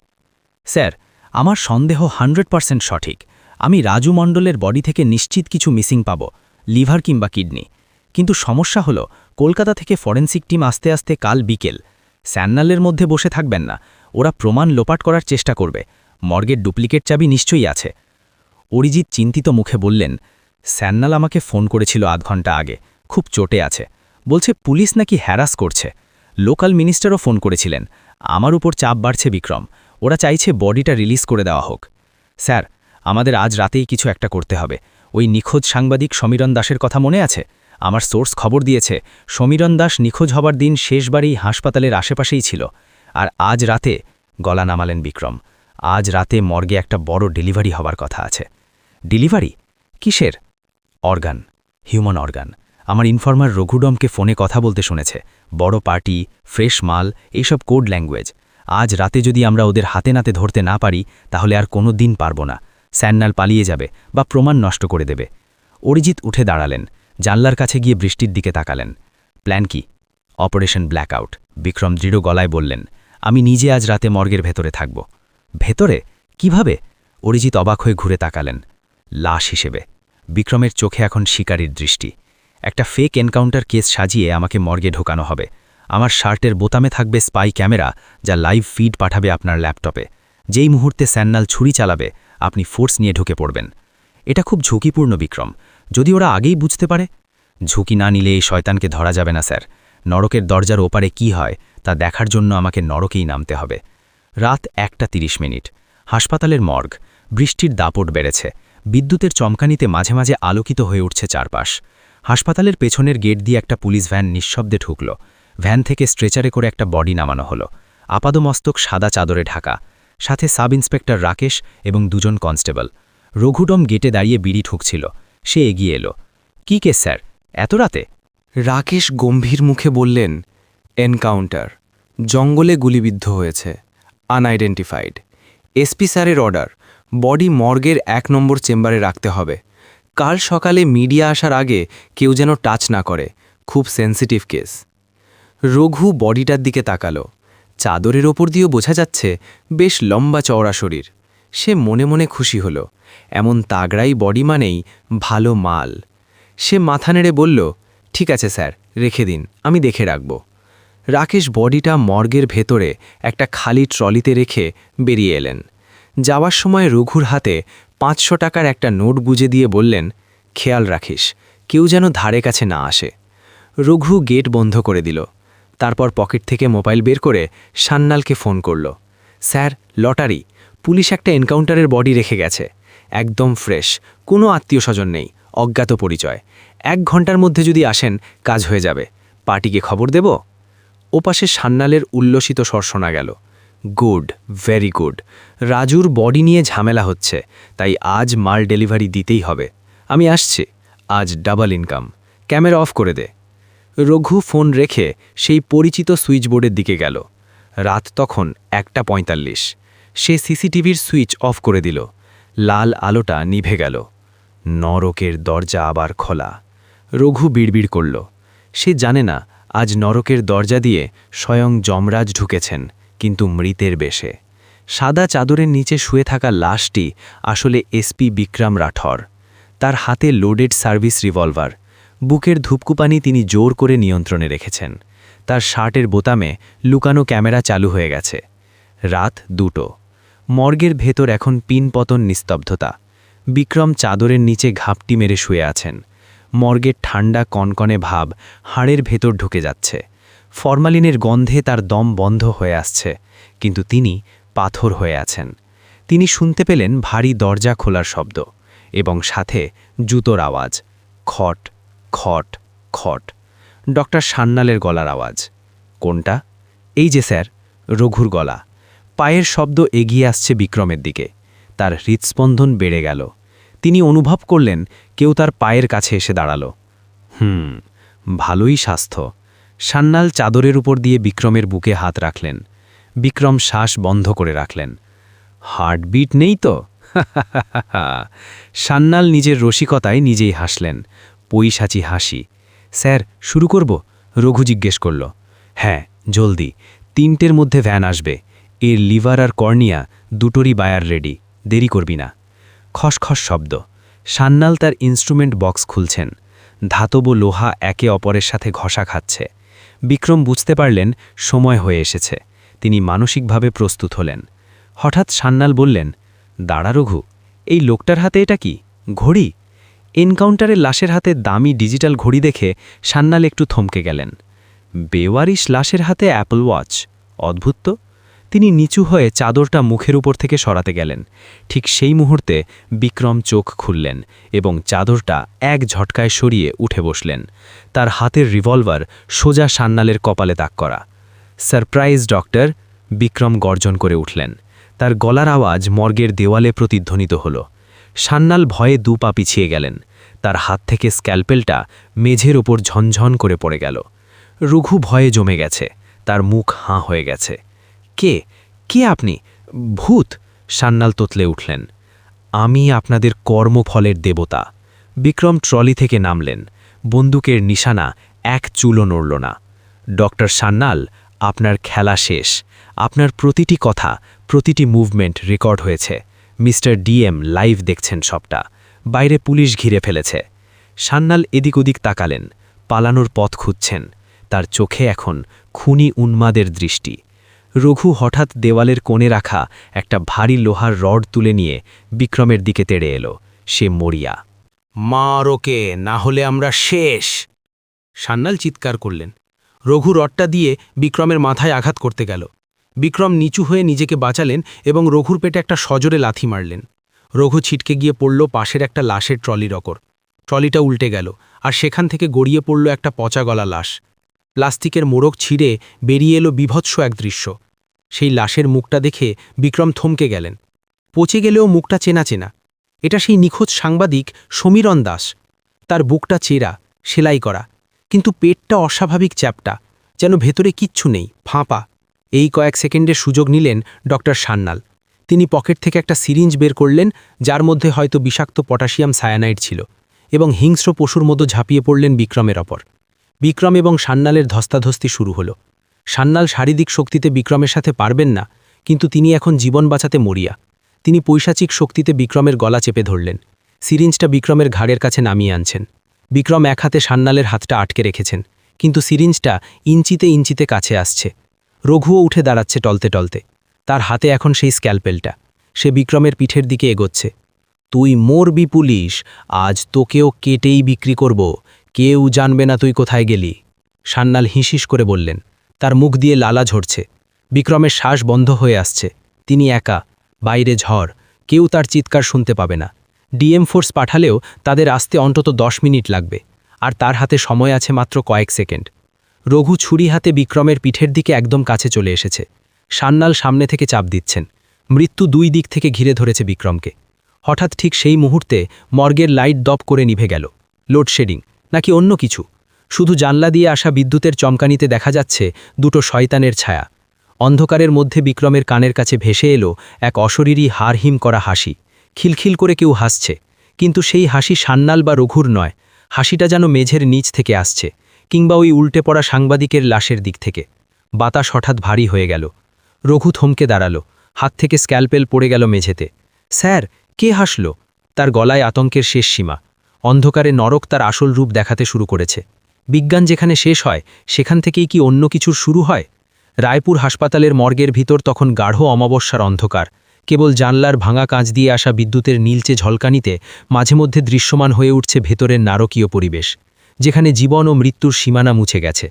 স্যার, আমার সন্দেহ 100% সঠিক। আমি রাজু মণ্ডলের বডি থেকে নিশ্চিত কিছু মিসিং পাব, লিভার কিংবা কিডনি। কিন্তু সমস্যা হলো কলকাতা থেকে ফরেন্সিক টিম আসতে আসতে কাল বিকেল। স্যান্নালের মধ্যে বসে থাকবেন না, ওরা প্রমাণ লোপাট করার চেষ্টা করবে। মর্গের ডুপ্লিকেট চাবি নিশ্চয়ই আছে। অরিজিৎ চিন্তিত মুখে বললেন, স্যান্নাল আমাকে ফোন করেছিল 1/2 ঘন্টা আগে, খুব চোটে আছে। বলছে পুলিশ নাকি হ্যারাস করছে। লোকাল মিনিস্টারও ফোন করেছিলেন। আমার উপর চাপ বাড়ছে বিক্রম, ওরা চাইছে বডিটা রিলিজ করে দেওয়া হোক। স্যার, আমাদের আজ রাতেই কিছু একটা করতে হবে। ওই নিখোঁজ সাংবাদিক সমীরণ দাসের কথা মনে আছে? আমার সোর্স খবর দিয়েছে সমীরণ দাস নিখোঁজ হবার দিন শেষবারই হাসপাতালের আশেপাশেই ছিল। আর আজ রাতে, গলা নামালেন বিক্রম, আজ রাতে মর্গে একটা বড় ডেলিভারি হবার কথা আছে। ডেলিভারি? কিসের? Organ, human organ. আমার ইনফর্মার রঘুডমকে ফোনে কথা বলতে শুনেছে। বড় পার্টি, ফ্রেশ মাল, এইসব কোড ল্যাঙ্গুয়েজ। আজ রাতে যদি আমরা ওদের হাতে নাতে ধরতে না পারি, তাহলে আর কোনো দিন পারব না। স্যান্নাল পালিয়ে যাবে বা প্রমাণ নষ্ট করে দেবে। অরিজিৎ উঠে দাঁড়ালেন, জানলার কাছে গিয়ে বৃষ্টির দিকে তাকালেন। প্ল্যান কি? Operation blackout. বিক্রম দৃঢ় গলায় বললেন, আমি নিজে আজ রাতে মর্গের ভেতরে থাকব। ভেতরে? কিভাবে? অরিজিৎ অবাক হয়ে ঘুরে তাকালেন। লাশ হিসেবে। বিক্রমের চোখে এখন শিকারীর দৃষ্টি। একটা ফেক এনকাউন্টার কেস সাজিয়ে আমাকে মর্গে ঢোকানো হবে। আমার শার্টের বোতামে থাকবে স্পাই ক্যামেরা, যা লাইভ ফিড পাঠাবে আপনার ল্যাপটপে। যেই মুহূর্তে স্যান্নাল ছুরি চালাবে, আপনি ফোর্স নিয়ে ঢুকে পড়বেন। এটা খুব ঝুঁকিপূর্ণ বিক্রম। যদি ওরা আগেই বুঝতে পারে? ঝুঁকি না নিলে এই শয়তানকে ধরা যাবে না স্যার। নরকের দরজার ওপারে কি হয় তা দেখার জন্য আমাকে নরকেই নামতে হবে। রাত 1:30। হাসপাতালের মর্গ। বৃষ্টির দাপট বেড়েছে। বিদ্যুতের চমকানিতে মাঝে মাঝে আলোকিত হয়ে উঠছে চারপাশ। হাসপাতালের পেছনের গেট দিয়ে একটা পুলিশ ভ্যান নিঃশব্দে ঢুকল। ভ্যান থেকে স্ট্রেচারে করে একটা বডি নামানো হলো। আপাদমস্তক সাদা চাদরে ঢাকা। সাথে সাব ইন্সপেক্টর রাকেশ এবং 2 জন কনস্টেবল। রঘুডম গেটে দাঁড়িয়ে বিড়ি ঠুকছিল। সে এগিয়ে এলো। কি কেস স্যার, এত রাতে? রাকেশ গম্ভীর মুখে বললেন, এনকাউন্টার। জঙ্গলে গুলিবিদ্ধ হয়েছে। আনআইডেন্টিফাইড। এসপি স্যারের অর্ডার, বডি মর্গের 1 নম্বর চেম্বারে রাখতে হবে। কাল সকালে মিডিয়া আসার আগে কেউ যেন টাচ না করে। খুব সেন্সিটিভ কেস। রঘু বডিটার দিকে তাকালো। চাদরের ওপর দিয়েও বোঝা যাচ্ছে বেশ লম্বা চওড়া শরীর। সে মনে মনে খুশি হল। এমন তাগড়াই বডি মানেই ভালো মাল। সে মাথা নেড়ে বলল, ঠিক আছে স্যার, রেখে দিন, আমি দেখে রাখব। রাকেশ বডিটা মর্গের ভেতরে একটা খালি ট্রলিতে রেখে বেরিয়ে এলেন। যাওয়ার সময় রঘুর হাতে 500 টাকার একটা নোট গুজে দিয়ে বললেন, খেয়াল রাখিস, কেউ যেন ধারে কাছে না আসে। রঘু গেট বন্ধ করে দিল। তারপর পকেট থেকে মোবাইল বের করে সান্যালকে ফোন করল। স্যার, লটারি, পুলিশ একটা এনকাউন্টারের বডি রেখে গেছে, একদম ফ্রেশ, কোনো আত্মীয় স্বজন নেই, অজ্ঞাত পরিচয়। 1 ঘন্টার মধ্যে যদি আসেন কাজ হয়ে যাবে। পার্টিকে খবর দেব? ওপাশে সান্যালের উল্লসিত স্বর শোনা গেল। Good, very good. রাজুর বডি নিয়ে ঝামেলা হচ্ছে, তাই আজ মাল ডেলিভারি দিতেই হবে। আমি আসছি, আজ ডাবল ইনকাম। ক্যামেরা অফ করে দে। রঘু ফোন রেখে সেই পরিচিত সুইচবোর্ডের দিকে গেল। রাত তখন 1:45। সে সিসিটিভির সুইচ অফ করে দিল। লাল আলোটা নিভে গেল। নরকের দরজা আবার খোলা। রঘু বিড়বিড় করল। সে জানে না আজ নরকের দরজা দিয়ে স্বয়ং যমরাজ ঢুকেছেন, কিন্তু মৃতের বেশে। সাদা চাদরের নিচে শুয়ে থাকা লাশটি আসলে এসপি বিক্রম রাঠর। তার হাতে লোডেড সার্ভিস রিভলভার। বুকের ধূপকুপানি তিনি জোর করে নিয়ন্ত্রণে রেখেছেন। তার শার্টের বোতামে লুকানো ক্যামেরা চালু হয়ে গেছে। রাত 2টো। মর্গের ভেতর এখন পিনপতন নিস্তব্ধতা। বিক্রম চাদরের নিচে ঘাপটি মেরে শুয়ে আছেন। মর্গের ঠান্ডা কনকনে ভাব হাড়ের ভেতর ঢুকে যাচ্ছে। ফরমালিনের গন্ধে তার দম বন্ধ হয়ে আসছে, কিন্তু তিনি পাথর হয়ে আছেন। তিনি শুনতে পেলেন ভারী দরজা খোলার শব্দ এবং সাথে জুতোর আওয়াজ। খট খট খট। ডক্টর সান্যালের গলার আওয়াজ। কোনটা? এই যে স্যার, রঘুর গলা। পায়ের শব্দ এগিয়ে আসছে বিক্রমের দিকে। তার হৃৎস্পন্দন বেড়ে গেল। তিনি অনুভব করলেন কেউ তার পায়ের কাছে এসে দাঁড়াল। ভালোই স্বাস্থ্য। সান্যাল চাদরের উপর দিয়ে বিক্রমের বুকে হাত রাখলেন। বিক্রম শ্বাস বন্ধ করে রাখলেন। হার্টবিট নেই তো? সান্যাল নিজের রসিকতায় নিজেই হাসলেন। পৈশাচি হাসি। স্যার, শুরু করব? রঘু জিজ্ঞেস করল। হ্যাঁ, জলদি। 3টের মধ্যে ভ্যান আসবে। এর লিভার আর কর্নিয়া দুটোরই বায়ার রেডি, দেরি করবি না। খসখস শব্দ। সান্যাল তার ইনস্ট্রুমেন্ট বক্স খুলছেন। ধাতব লোহা একে অপরের সাথে ঘষা খাচ্ছে। বিক্রম বুঝতে পারলেন সময় হয়ে এসেছে। তিনি মানসিকভাবে প্রস্তুত হলেন। হঠাৎ সান্যাল বললেন, দাঁড়া রঘু, এই লোকটার হাতে এটা কি? ঘড়ি? এনকাউন্টারের লাশের হাতে দামি ডিজিটাল ঘড়ি দেখে সান্যাল একটু থমকে গেলেন। বেওয়ারিশ লাশের হাতে অ্যাপল ওয়াচ। অদ্ভুত তো। তিনি নিচু হয়ে চাদরটা মুখের উপর থেকে সরাতে গেলেন। ঠিক সেই মুহূর্তে বিক্রম চোখ খুললেন এবং চাদরটা এক ঝটকায় সরিয়ে উঠে বসলেন। তার হাতের রিভলভার সোজা সান্যালের কপালে তাক করা। Surprise doctor! বিক্রম গর্জন করে উঠলেন। তার গলার আওয়াজ মর্গের দেওয়ালে প্রতিধ্বনিত হল। সান্যাল ভয়ে 2 পা পিছিয়ে গেলেন। তার হাত থেকে স্ক্যালপেলটা মেঝের ওপর ঝনঝন করে পড়ে গেল। রঘু ভয়ে জমে গেছে। তার মুখ হাঁ হয়ে গেছে। কে কে আপনি? ভূত? সান্যাল তোতলে উঠলেন। আমি আপনাদের কর্মফলের দেবতা। বিক্রম ট্রলি থেকে নামলেন। বন্দুকের নিশানা এক চুলও নড়ল না। ডক্টর সান্যাল, আপনার খেলা শেষ। আপনার প্রতিটি কথা, প্রতিটি মুভমেন্ট রেকর্ড হয়েছে। মিস্টার ডিএম লাইভ দেখছেন সবটা। বাইরে পুলিশ ঘিরে ফেলেছে। সান্যাল এদিক ওদিক তাকালেন। পালানোর পথ খুঁজছেন। তার চোখে এখন খুনি উন্মাদের দৃষ্টি। রঘু হঠাৎ দেওয়ালের কোণে রাখা একটা ভারী লোহার রড তুলে নিয়ে বিক্রমের দিকে তেড়ে এলো। সে মরিয়া। মার ওকে, না হলে আমরা শেষ। সান্যাল চিৎকার করলেন। রঘু রডটা দিয়ে বিক্রমের মাথায় আঘাত করতে গেল। বিক্রম নিচু হয়ে নিজেকে বাঁচালেন এবং রঘুর পেটে একটা সজোরে লাথি মারলেন। রঘু ছিটকে গিয়ে পড়ল পাশের একটা লাশের ট্রলির ওপর। ট্রলিটা উল্টে গেল আর সেখান থেকে গড়িয়ে পড়ল একটা পচা গলা লাশ। প্লাস্টিকের মোড়ক ছিঁড়ে বেরিয়ে এলো বিভৎস এক দৃশ্য। সেই লাশের মুখটা দেখে বিক্রম থমকে গেলেন। পচে গেলেও মুখটা চেনা চেনা। এটা সেই নিখোঁজ সাংবাদিক সমীরণ দাস। তার বুকটা চেরা, সেলাই করা, কিন্তু পেটটা অস্বাভাবিক চ্যাপটা, যেন ভেতরে কিচ্ছু নেই, ফাঁপা। এই কয়েক সেকেন্ডের সুযোগ নিলেন ডক্টর সান্যাল। তিনি পকেট থেকে একটা সিরিঞ্জ বের করলেন, যার মধ্যে হয়তো বিষাক্ত পটাশিয়াম সায়ানাইড ছিল, এবং হিংস্র পশুর মতো ঝাঁপিয়ে পড়লেন বিক্রমের ওপর। বিক্রম এবং সান্যালের ধস্তাধস্তি শুরু হলো। সান্যাল শারীরিক শক্তিতে বিক্রমের সাথে পারবেন না, কিন্তু তিনি এখন জীবন বাঁচাতে মরিয়া। তিনি পৈশাচিক শক্তিতে বিক্রমের গলা চেপে ধরলেন। সিরিঞ্জটা বিক্রমের ঘাড়ের কাছে নামিয়ে আনছেন। বিক্রম এক হাতে সান্যালের হাতটা আটকে রেখেছেন, কিন্তু সিরিঞ্জটা ইঞ্চিতে ইঞ্চিতে কাছে আসছে। রঘুও উঠে দাঁড়াচ্ছে টলতে টলতে। তার হাতে এখন সেই স্ক্যালপেলটা। সে বিক্রমের পিঠের দিকে এগোচ্ছে। তুই মরবি পুলিশ, আজ তোকেও কেটেই বিক্রি করব, কেউ জানবে না তুই কোথায় গেলি। সান্যাল হিসিস করে বললেন। তার মুখ দিয়ে লালা ঝরছে। বিক্রমের শ্বাস বন্ধ হয়ে আসছে। তিনি একা, বাইরে ঝড়, কেউ তার চিৎকার শুনতে পাবে না। ডিএম ফোর্স পাঠালেও তাদের আসতে অন্তত 10 মিনিট লাগবে, আর তার হাতে সময় আছে মাত্র কয়েক সেকেন্ড। রঘু ছুরি হাতে বিক্রমের পিঠের দিকে একদম কাছে চলে এসেছে। সান্যাল সামনে থেকে চাপ দিচ্ছেন। মৃত্যু 2 দিক থেকে ঘিরে ধরেছে বিক্রমকে। হঠাৎ ঠিক সেই মুহূর্তে মর্গের লাইট দপ করে নিভে গেল। লোডশেডিং নাকি অন্য কিছু? শুধু জানলা দিয়ে আসা বিদ্যুতের চমকানিতে দেখা যাচ্ছে দুটো শয়তানের ছায়া। অন্ধকারের মধ্যে বিক্রমের কানের কাছে ভেসে এলো এক অশরীরী হাড়হিম করা হাসি। খিলখিল করে কেউ হাসছে, কিন্তু সেই হাসি সান্যাল বা রঘুর নয়। হাসিটা যেন মেঝের নিচ থেকে আসছে, কিংবা ওই উল্টে পড়া সাংবাদিকের লাশের দিক থেকে। বাতাস হঠাৎ ভারী হয়ে গেল। রঘু থমকে দাঁড়ালো। হাত থেকে স্ক্যালপেল পড়ে গেল মেঝেতে। স্যার, কে হাসল? তার গলায় আতঙ্কের শেষ সীমা। অন্ধকারে নরক তার আসল রূপ দেখাতে শুরু করেছে। বিজ্ঞান যেখানে শেষ হয়, সেখান থেকেই কি অন্য কিছুর শুরু হয়? রায়পুর হাসপাতালের মর্গের ভিতর তখন গাঢ় অমাবস্যার অন্ধকার। কেবল জানলার ভাঙা কাঁচ দিয়ে আসা বিদ্যুতের নীলচে ঝলকানিতে মাঝে মধ্যে দৃশ্যমান হয়ে উঠছে ভেতরের নারকীয় পরিবেশ, যেখানে জীবন ও মৃত্যুর সীমানা মুছে গেছে।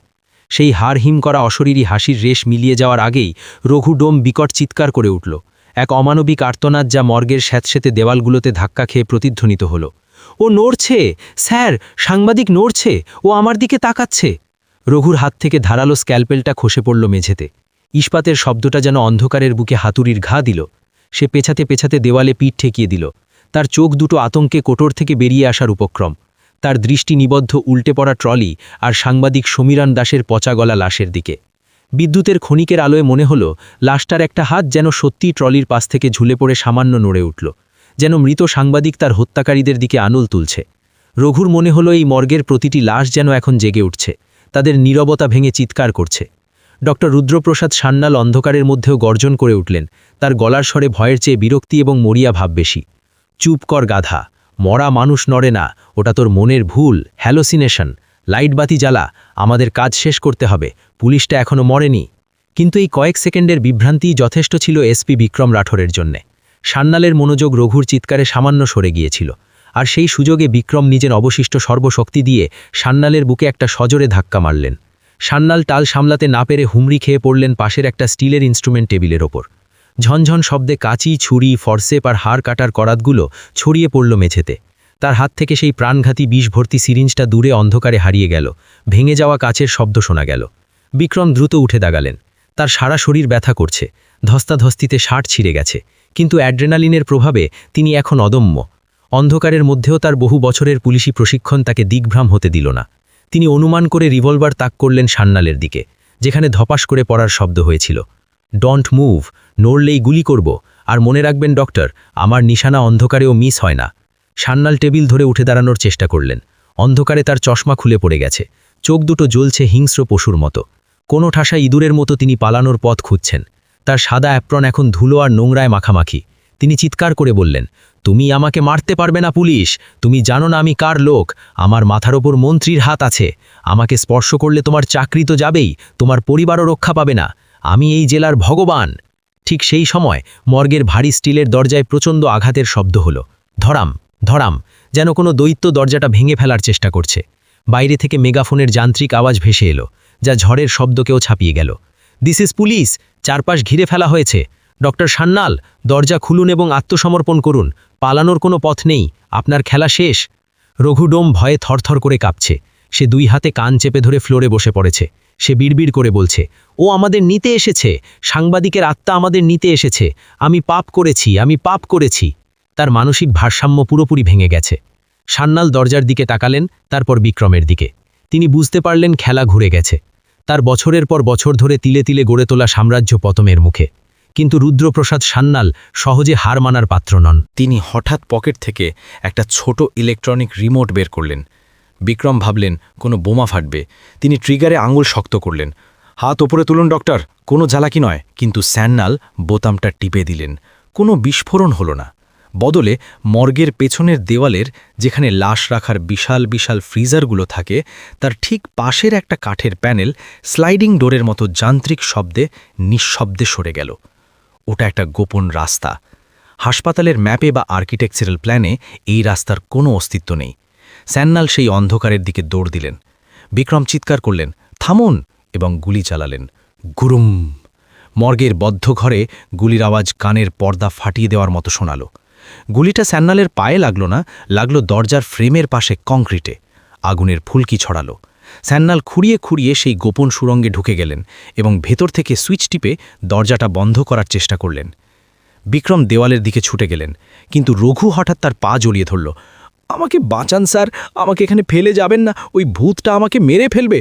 সেই হাড়হিম করা অশরীরী হাসির রেশ মিলিয়ে যাওয়ার আগেই রঘু ডোম বিকট চিৎকার করে উঠল। এক অমানবিক আর্তনাদ যা মর্গের স্যাঁতস্যাঁতে দেওয়ালগুলোতে ধাক্কা খেয়ে প্রতিধ্বনিত হল। ও নড়ছে স্যার, সাংবাদিক নড়ছে, ও আমার দিকে তাকাচ্ছে। রঘুর হাত থেকে ধারালো স্ক্যালপেলটা খসে পড়ল মেঝেতে। ইস্পাতের শব্দটা যেন অন্ধকারের বুকে হাতুড়ির ঘা দিল। সে পেছাতে পেছাতে দেওয়ালে পিঠ ঠেকিয়ে দিল। তার চোখ দুটো আতঙ্কে কোটর থেকে বেরিয়ে আসার উপক্রম। তার দৃষ্টি নিবদ্ধ উল্টে পড়া ট্রলি আর সাংবাদিক সমীরণ দাসের পচা গলা লাশের দিকে। বিদ্যুতের ক্ষণিকের আলোয় মনে হলো লাশটার একটা হাত যেন সত্যিই ট্রলির পাশ থেকে ঝুলে পড়ে সামান্য নড়ে উঠল, যেন মৃত সাংবাদিক তার হত্যাকারীদের দিকে আঙুল তুলছে। রঘুর মনে হলো এই মর্গের প্রতিটি লাশ যেন এখন জেগে উঠছে, তাদের নীরবতা ভেঙে চিৎকার করছে। ডক্টর রুদ্রপ্রসাদ সান্যাল অন্ধকারের মধ্যেও গর্জন করে উঠলেন। তার গলার স্বরে ভয়ের চেয়ে বিরক্তি এবং মরিয়া ভাব বেশি। চুপ কর গাধা, মরা মানুষ নড়ে না, ওটা তোর মনের ভুল, হ্যালোসিনেশন। লাইট বাতি জ্বালা, আমাদের কাজ শেষ করতে হবে, পুলিশটা এখনো মরেনি। কিন্তু এই কয়েক সেকেন্ডের বিভ্রান্তিই যথেষ্ট ছিল এসপি বিক্রম রাঠোরের জন্যে। সান্যালের মনোযোগ রঘুর চিৎকারে সামান্য সরে গিয়েছিল, আর সেই সুযোগে বিক্রম নিজের অবশিষ্ট সর্বশক্তি দিয়ে সান্যালের বুকে একটা সজোরে ধাক্কা মারলেন। সান্যাল টাল সামলাতে না পেরে হুমড়ি খেয়ে পড়লেন পাশের একটা স্টিলের ইনস্ট্রুমেন্ট টেবিলের ওপর। ঝনঝন শব্দে কাঁচি, ছুরি, ফরসেপ আর হাড় কাটার করাতগুলো ছড়িয়ে পড়ল মেঝেতে। তার হাত থেকে সেই প্রাণঘাতী বিষ ভর্তি সিরিঞ্জটা দূরে অন্ধকারে হারিয়ে গেল। ভেঙে যাওয়া কাচের শব্দ শোনা গেল। বিক্রম দ্রুত উঠে দাঁড়ালেন। তার সারা শরীর ব্যথা করছে, ধস্তাধস্তিতে শার্ট ছিঁড়ে গেছে, কিন্তু অ্যাড্রেনালিনের প্রভাবে তিনি এখন অদম্য। অন্ধকারের মধ্যেও তার বহু বছরের পুলিশি প্রশিক্ষণ তাকে দিগ্ভ্রাম হতে দিল না। তিনি অনুমান করে রিভলভার তাক করলেন সান্যালের দিকে, যেখানে ধপাস করে পড়ার শব্দ হয়েছিল। ডোন্ট মুভ, নড়লেই গুলি করব, আর মনে রাখবেন ডক্টর, আমার নিশানা অন্ধকারেও মিস হয় না। সান্যাল টেবিল ধরে উঠে দাঁড়ানোর চেষ্টা করলেন। অন্ধকারে তার চশমা খুলে পড়ে গেছে, চোখ দুটো জ্বলছে হিংস্র পশুর মতো। কোনো ঠাসা ইঁদুরের মতো তিনি পালানোর পথ খুঁজছেন। তার সাদা অ্যাপ্রন এখন ধুলো আর নোংরায় মাখামাখি। তিনি চিৎকার করে বললেন, তুমি আমাকে মারতে পারবে না পুলিশ, তুমি জানো না আমি কার লোক। আমার মাথার ওপর মন্ত্রীর হাত আছে। আমাকে স্পর্শ করলে তোমার চাকরি তো যাবেই, তোমার পরিবারও রক্ষা পাবে না। আমি এই জেলার ভগবান। ঠিক সেই সময় মর্গের ভারী স্টিলের দরজায় প্রচণ্ড আঘাতের শব্দ হলো। ধরাম ধরাম, যেন কোনো দৈত্য দরজাটা ভেঙে ফেলার চেষ্টা করছে। বাইরে থেকে মেগাফোনের যান্ত্রিক আওয়াজ ভেসে এলো, যা ঝড়ের শব্দকেও ছাপিয়ে গেল। দিস ইজ পুলিশ, চারপাশ ঘিরে ফেলা হয়েছে। ডক্টর সান্যাল, দরজা খুলুন এবং আত্মসমর্পণ করুন। পালানোর কোনো পথ নেই, আপনার খেলা শেষ। রঘুডোম ভয়ে থরথর করে কাঁপছে। সে 2 হাতে কান চেপে ধরে ফ্লোরে বসে পড়েছে। সে বিড়বিড় করে বলছে, ও আমাদের নিতে এসেছে, সাংবাদিকের আত্মা আমাদের নিতে এসেছে। আমি পাপ করেছি, আমি পাপ করেছি। তার মানসিক ভারসাম্য পুরোপুরি ভেঙে গেছে। সান্যাল দরজার দিকে তাকালেন, তারপর বিক্রমের দিকে। তিনি বুঝতে পারলেন খেলা ঘুরে গেছে। তার বছরের পর বছর ধরে তিলে তিলে গড়ে তোলা সাম্রাজ্য পতনের মুখে। কিন্তু রুদ্রপ্রসাদ সান্যাল সহজে হার মানার পাত্র নন। তিনি হঠাৎ পকেট থেকে একটা ছোট ইলেকট্রনিক রিমোট বের করলেন। বিক্রম ভাবলেন কোনো বোমা ফাটবে। তিনি ট্রিগারে আঙুল শক্ত করলেন। হাত ওপরে তুলুন ডক্টর, কোনো জ্বালাকি নয়। কিন্তু সান্যাল বোতামটা টিপে দিলেন। কোনো বিস্ফোরণ হলো না। বদলে মর্গের পেছনের দেওয়ালের, যেখানে লাশ রাখার বিশাল বিশাল ফ্রিজারগুলো থাকে, তার ঠিক পাশের একটা কাঠের প্যানেল স্লাইডিং ডোরের মতো যান্ত্রিক শব্দে নিঃশব্দে সরে গেল। ওটা একটা গোপন রাস্তা। হাসপাতালের ম্যাপে বা আর্কিটেকচারাল প্ল্যানে এই রাস্তার কোনো অস্তিত্ব নেই। সান্যাল সেই অন্ধকারের দিকে দৌড় দিলেন। বিক্রম চিৎকার করলেন, থামুন, এবং গুলি চালালেন। গুরুম। মর্গের বদ্ধ ঘরে গুলির আওয়াজ কানের পর্দা ফাটিয়ে দেওয়ার মতো শোনালো। গুলিটা স্যান্নালের পায়ে লাগলো না, লাগলো দরজার ফ্রেমের পাশে কংক্রিটে। আগুনের ফুলকি ছড়ালো। স্যান্নাল খুঁড়িয়ে খুঁড়িয়ে সেই গোপন সুড়ঙ্গে ঢুকে গেলেন এবং ভেতর থেকে সুইচ টিপে দরজাটা বন্ধ করার চেষ্টা করলেন। বিক্রম দেওয়ালের দিকে ছুটে গেলেন, কিন্তু রঘু হঠাৎ তার পা জড়িয়ে ধরল। আমাকে বাঁচান স্যার, আমাকে এখানে ফেলে যাবেন না, ওই ভূতটা আমাকে মেরে ফেলবে।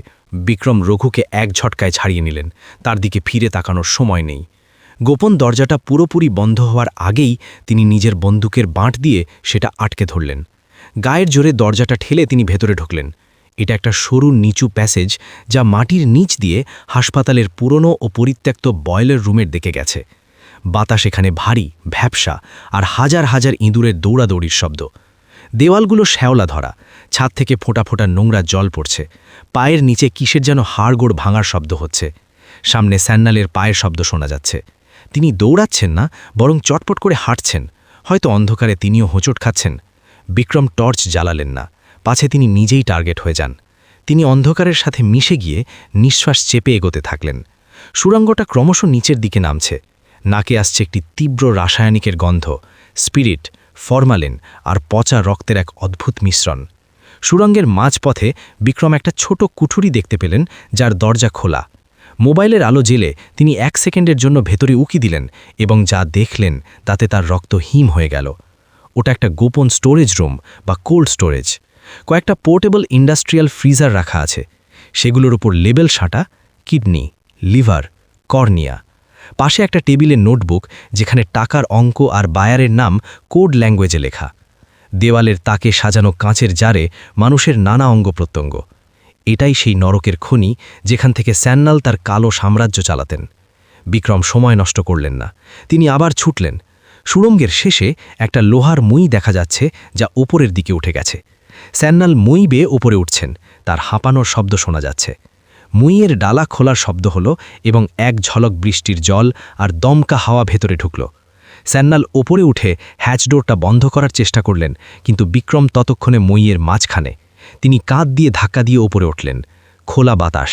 বিক্রম রঘুকে এক ঝটকায় ছাড়িয়ে নিলেন। তার দিকে ফিরে তাকানোর সময় নেই। গোপন দরজাটা পুরোপুরি বন্ধ হওয়ার আগেই তিনি নিজের বন্দুকের বাঁট দিয়ে সেটা আটকে ধরলেন। গায়ের জোরে দরজাটা ঠেলে তিনি ভেতরে ঢুকলেন। এটা একটা সরু নিচু প্যাসেজ, যা মাটির নিচ দিয়ে হাসপাতালের পুরনো ও পরিত্যক্ত বয়লার রুমের দিকে গেছে। বাতাস এখানে ভারী, ভ্যাপসা, আর হাজার হাজার ইঁদুরের দৌড়াদৌড়ির শব্দ। দেওয়ালগুলো শ্যাওলা ধরা, ছাদ থেকে ফোঁটা ফোঁটা নোংরা জল পড়ছে। পায়ের নিচে কিসের যেন হাড়গোড় ভাঙার শব্দ হচ্ছে। সামনে স্যান্নালের পায়ের শব্দ শোনা যাচ্ছে। তিনি দৌড়াচ্ছেন না, বরং চটপট করে হাঁটছেন। হয়তো অন্ধকারে তিনিও হোঁচট খাচ্ছেন। বিক্রম টর্চ জ্বালালেন না, পাছে তিনি নিজেই টার্গেট হয়ে যান। তিনি অন্ধকারের সাথে মিশে গিয়ে নিঃশ্বাস চেপে এগোতে থাকলেন। সুড়ঙ্গটা ক্রমশ নিচের দিকে নামছে। নাকে আসছে একটি তীব্র রাসায়নিকের গন্ধ, স্পিরিট, ফরমালিন আর পচা রক্তের এক অদ্ভুত মিশ্রণ। সুড়ঙ্গের মাঝপথে বিক্রম একটা ছোট কুঠুরি দেখতে পেলেন, যার দরজা খোলা। মোবাইলের আলো জেলে তিনি 1 সেকেন্ডের জন্য ভেতরে উকি দিলেন, এবং যা দেখলেন তাতে তার রক্ত হিম হয়ে গেল। ওটা একটা গোপন স্টোরেজ রুম বা কোল্ড স্টোরেজ। কয়েকটা পোর্টেবল ইন্ডাস্ট্রিয়াল ফ্রিজার রাখা আছে। সেগুলোর উপর লেবেল সাঁটা, কিডনি, লিভার, কর্নিয়া। পাশে একটা টেবিলে নোটবুক, যেখানে টাকার অঙ্ক আর বায়ারের নাম কোড ল্যাঙ্গুয়েজে লেখা। দেওয়ালের তাকে সাজানো কাঁচের জারে মানুষের নানা অঙ্গ প্রত্যঙ্গ। এটাই সেই নরকের খনি, যেখান থেকে স্যান্নাল তার কালো সাম্রাজ্য চালাতেন। বিক্রম সময় নষ্ট করলেন না। তিনি আবার ছুটলেন। সুড়ঙ্গের শেষে একটা লোহার মই দেখা যাচ্ছে, যা ওপরের দিকে উঠে গেছে। স্যান্নাল মই বেয়ে ওপরে উঠছেন। তার হাঁপানোর শব্দ শোনা যাচ্ছে। মুইয়ের ডালা খোলার শব্দ হল, এবং এক ঝলক বৃষ্টির জল আর দমকা হাওয়া ভেতরে ঢুকল। স্যান্নাল ওপরে উঠে হ্যাচডোরটা বন্ধ করার চেষ্টা করলেন, কিন্তু বিক্রম ততক্ষণে মুইয়ের মাঝখানে। তিনি কাঁধ দিয়ে ধাক্কা দিয়ে ওপরে উঠলেন। খোলা বাতাস,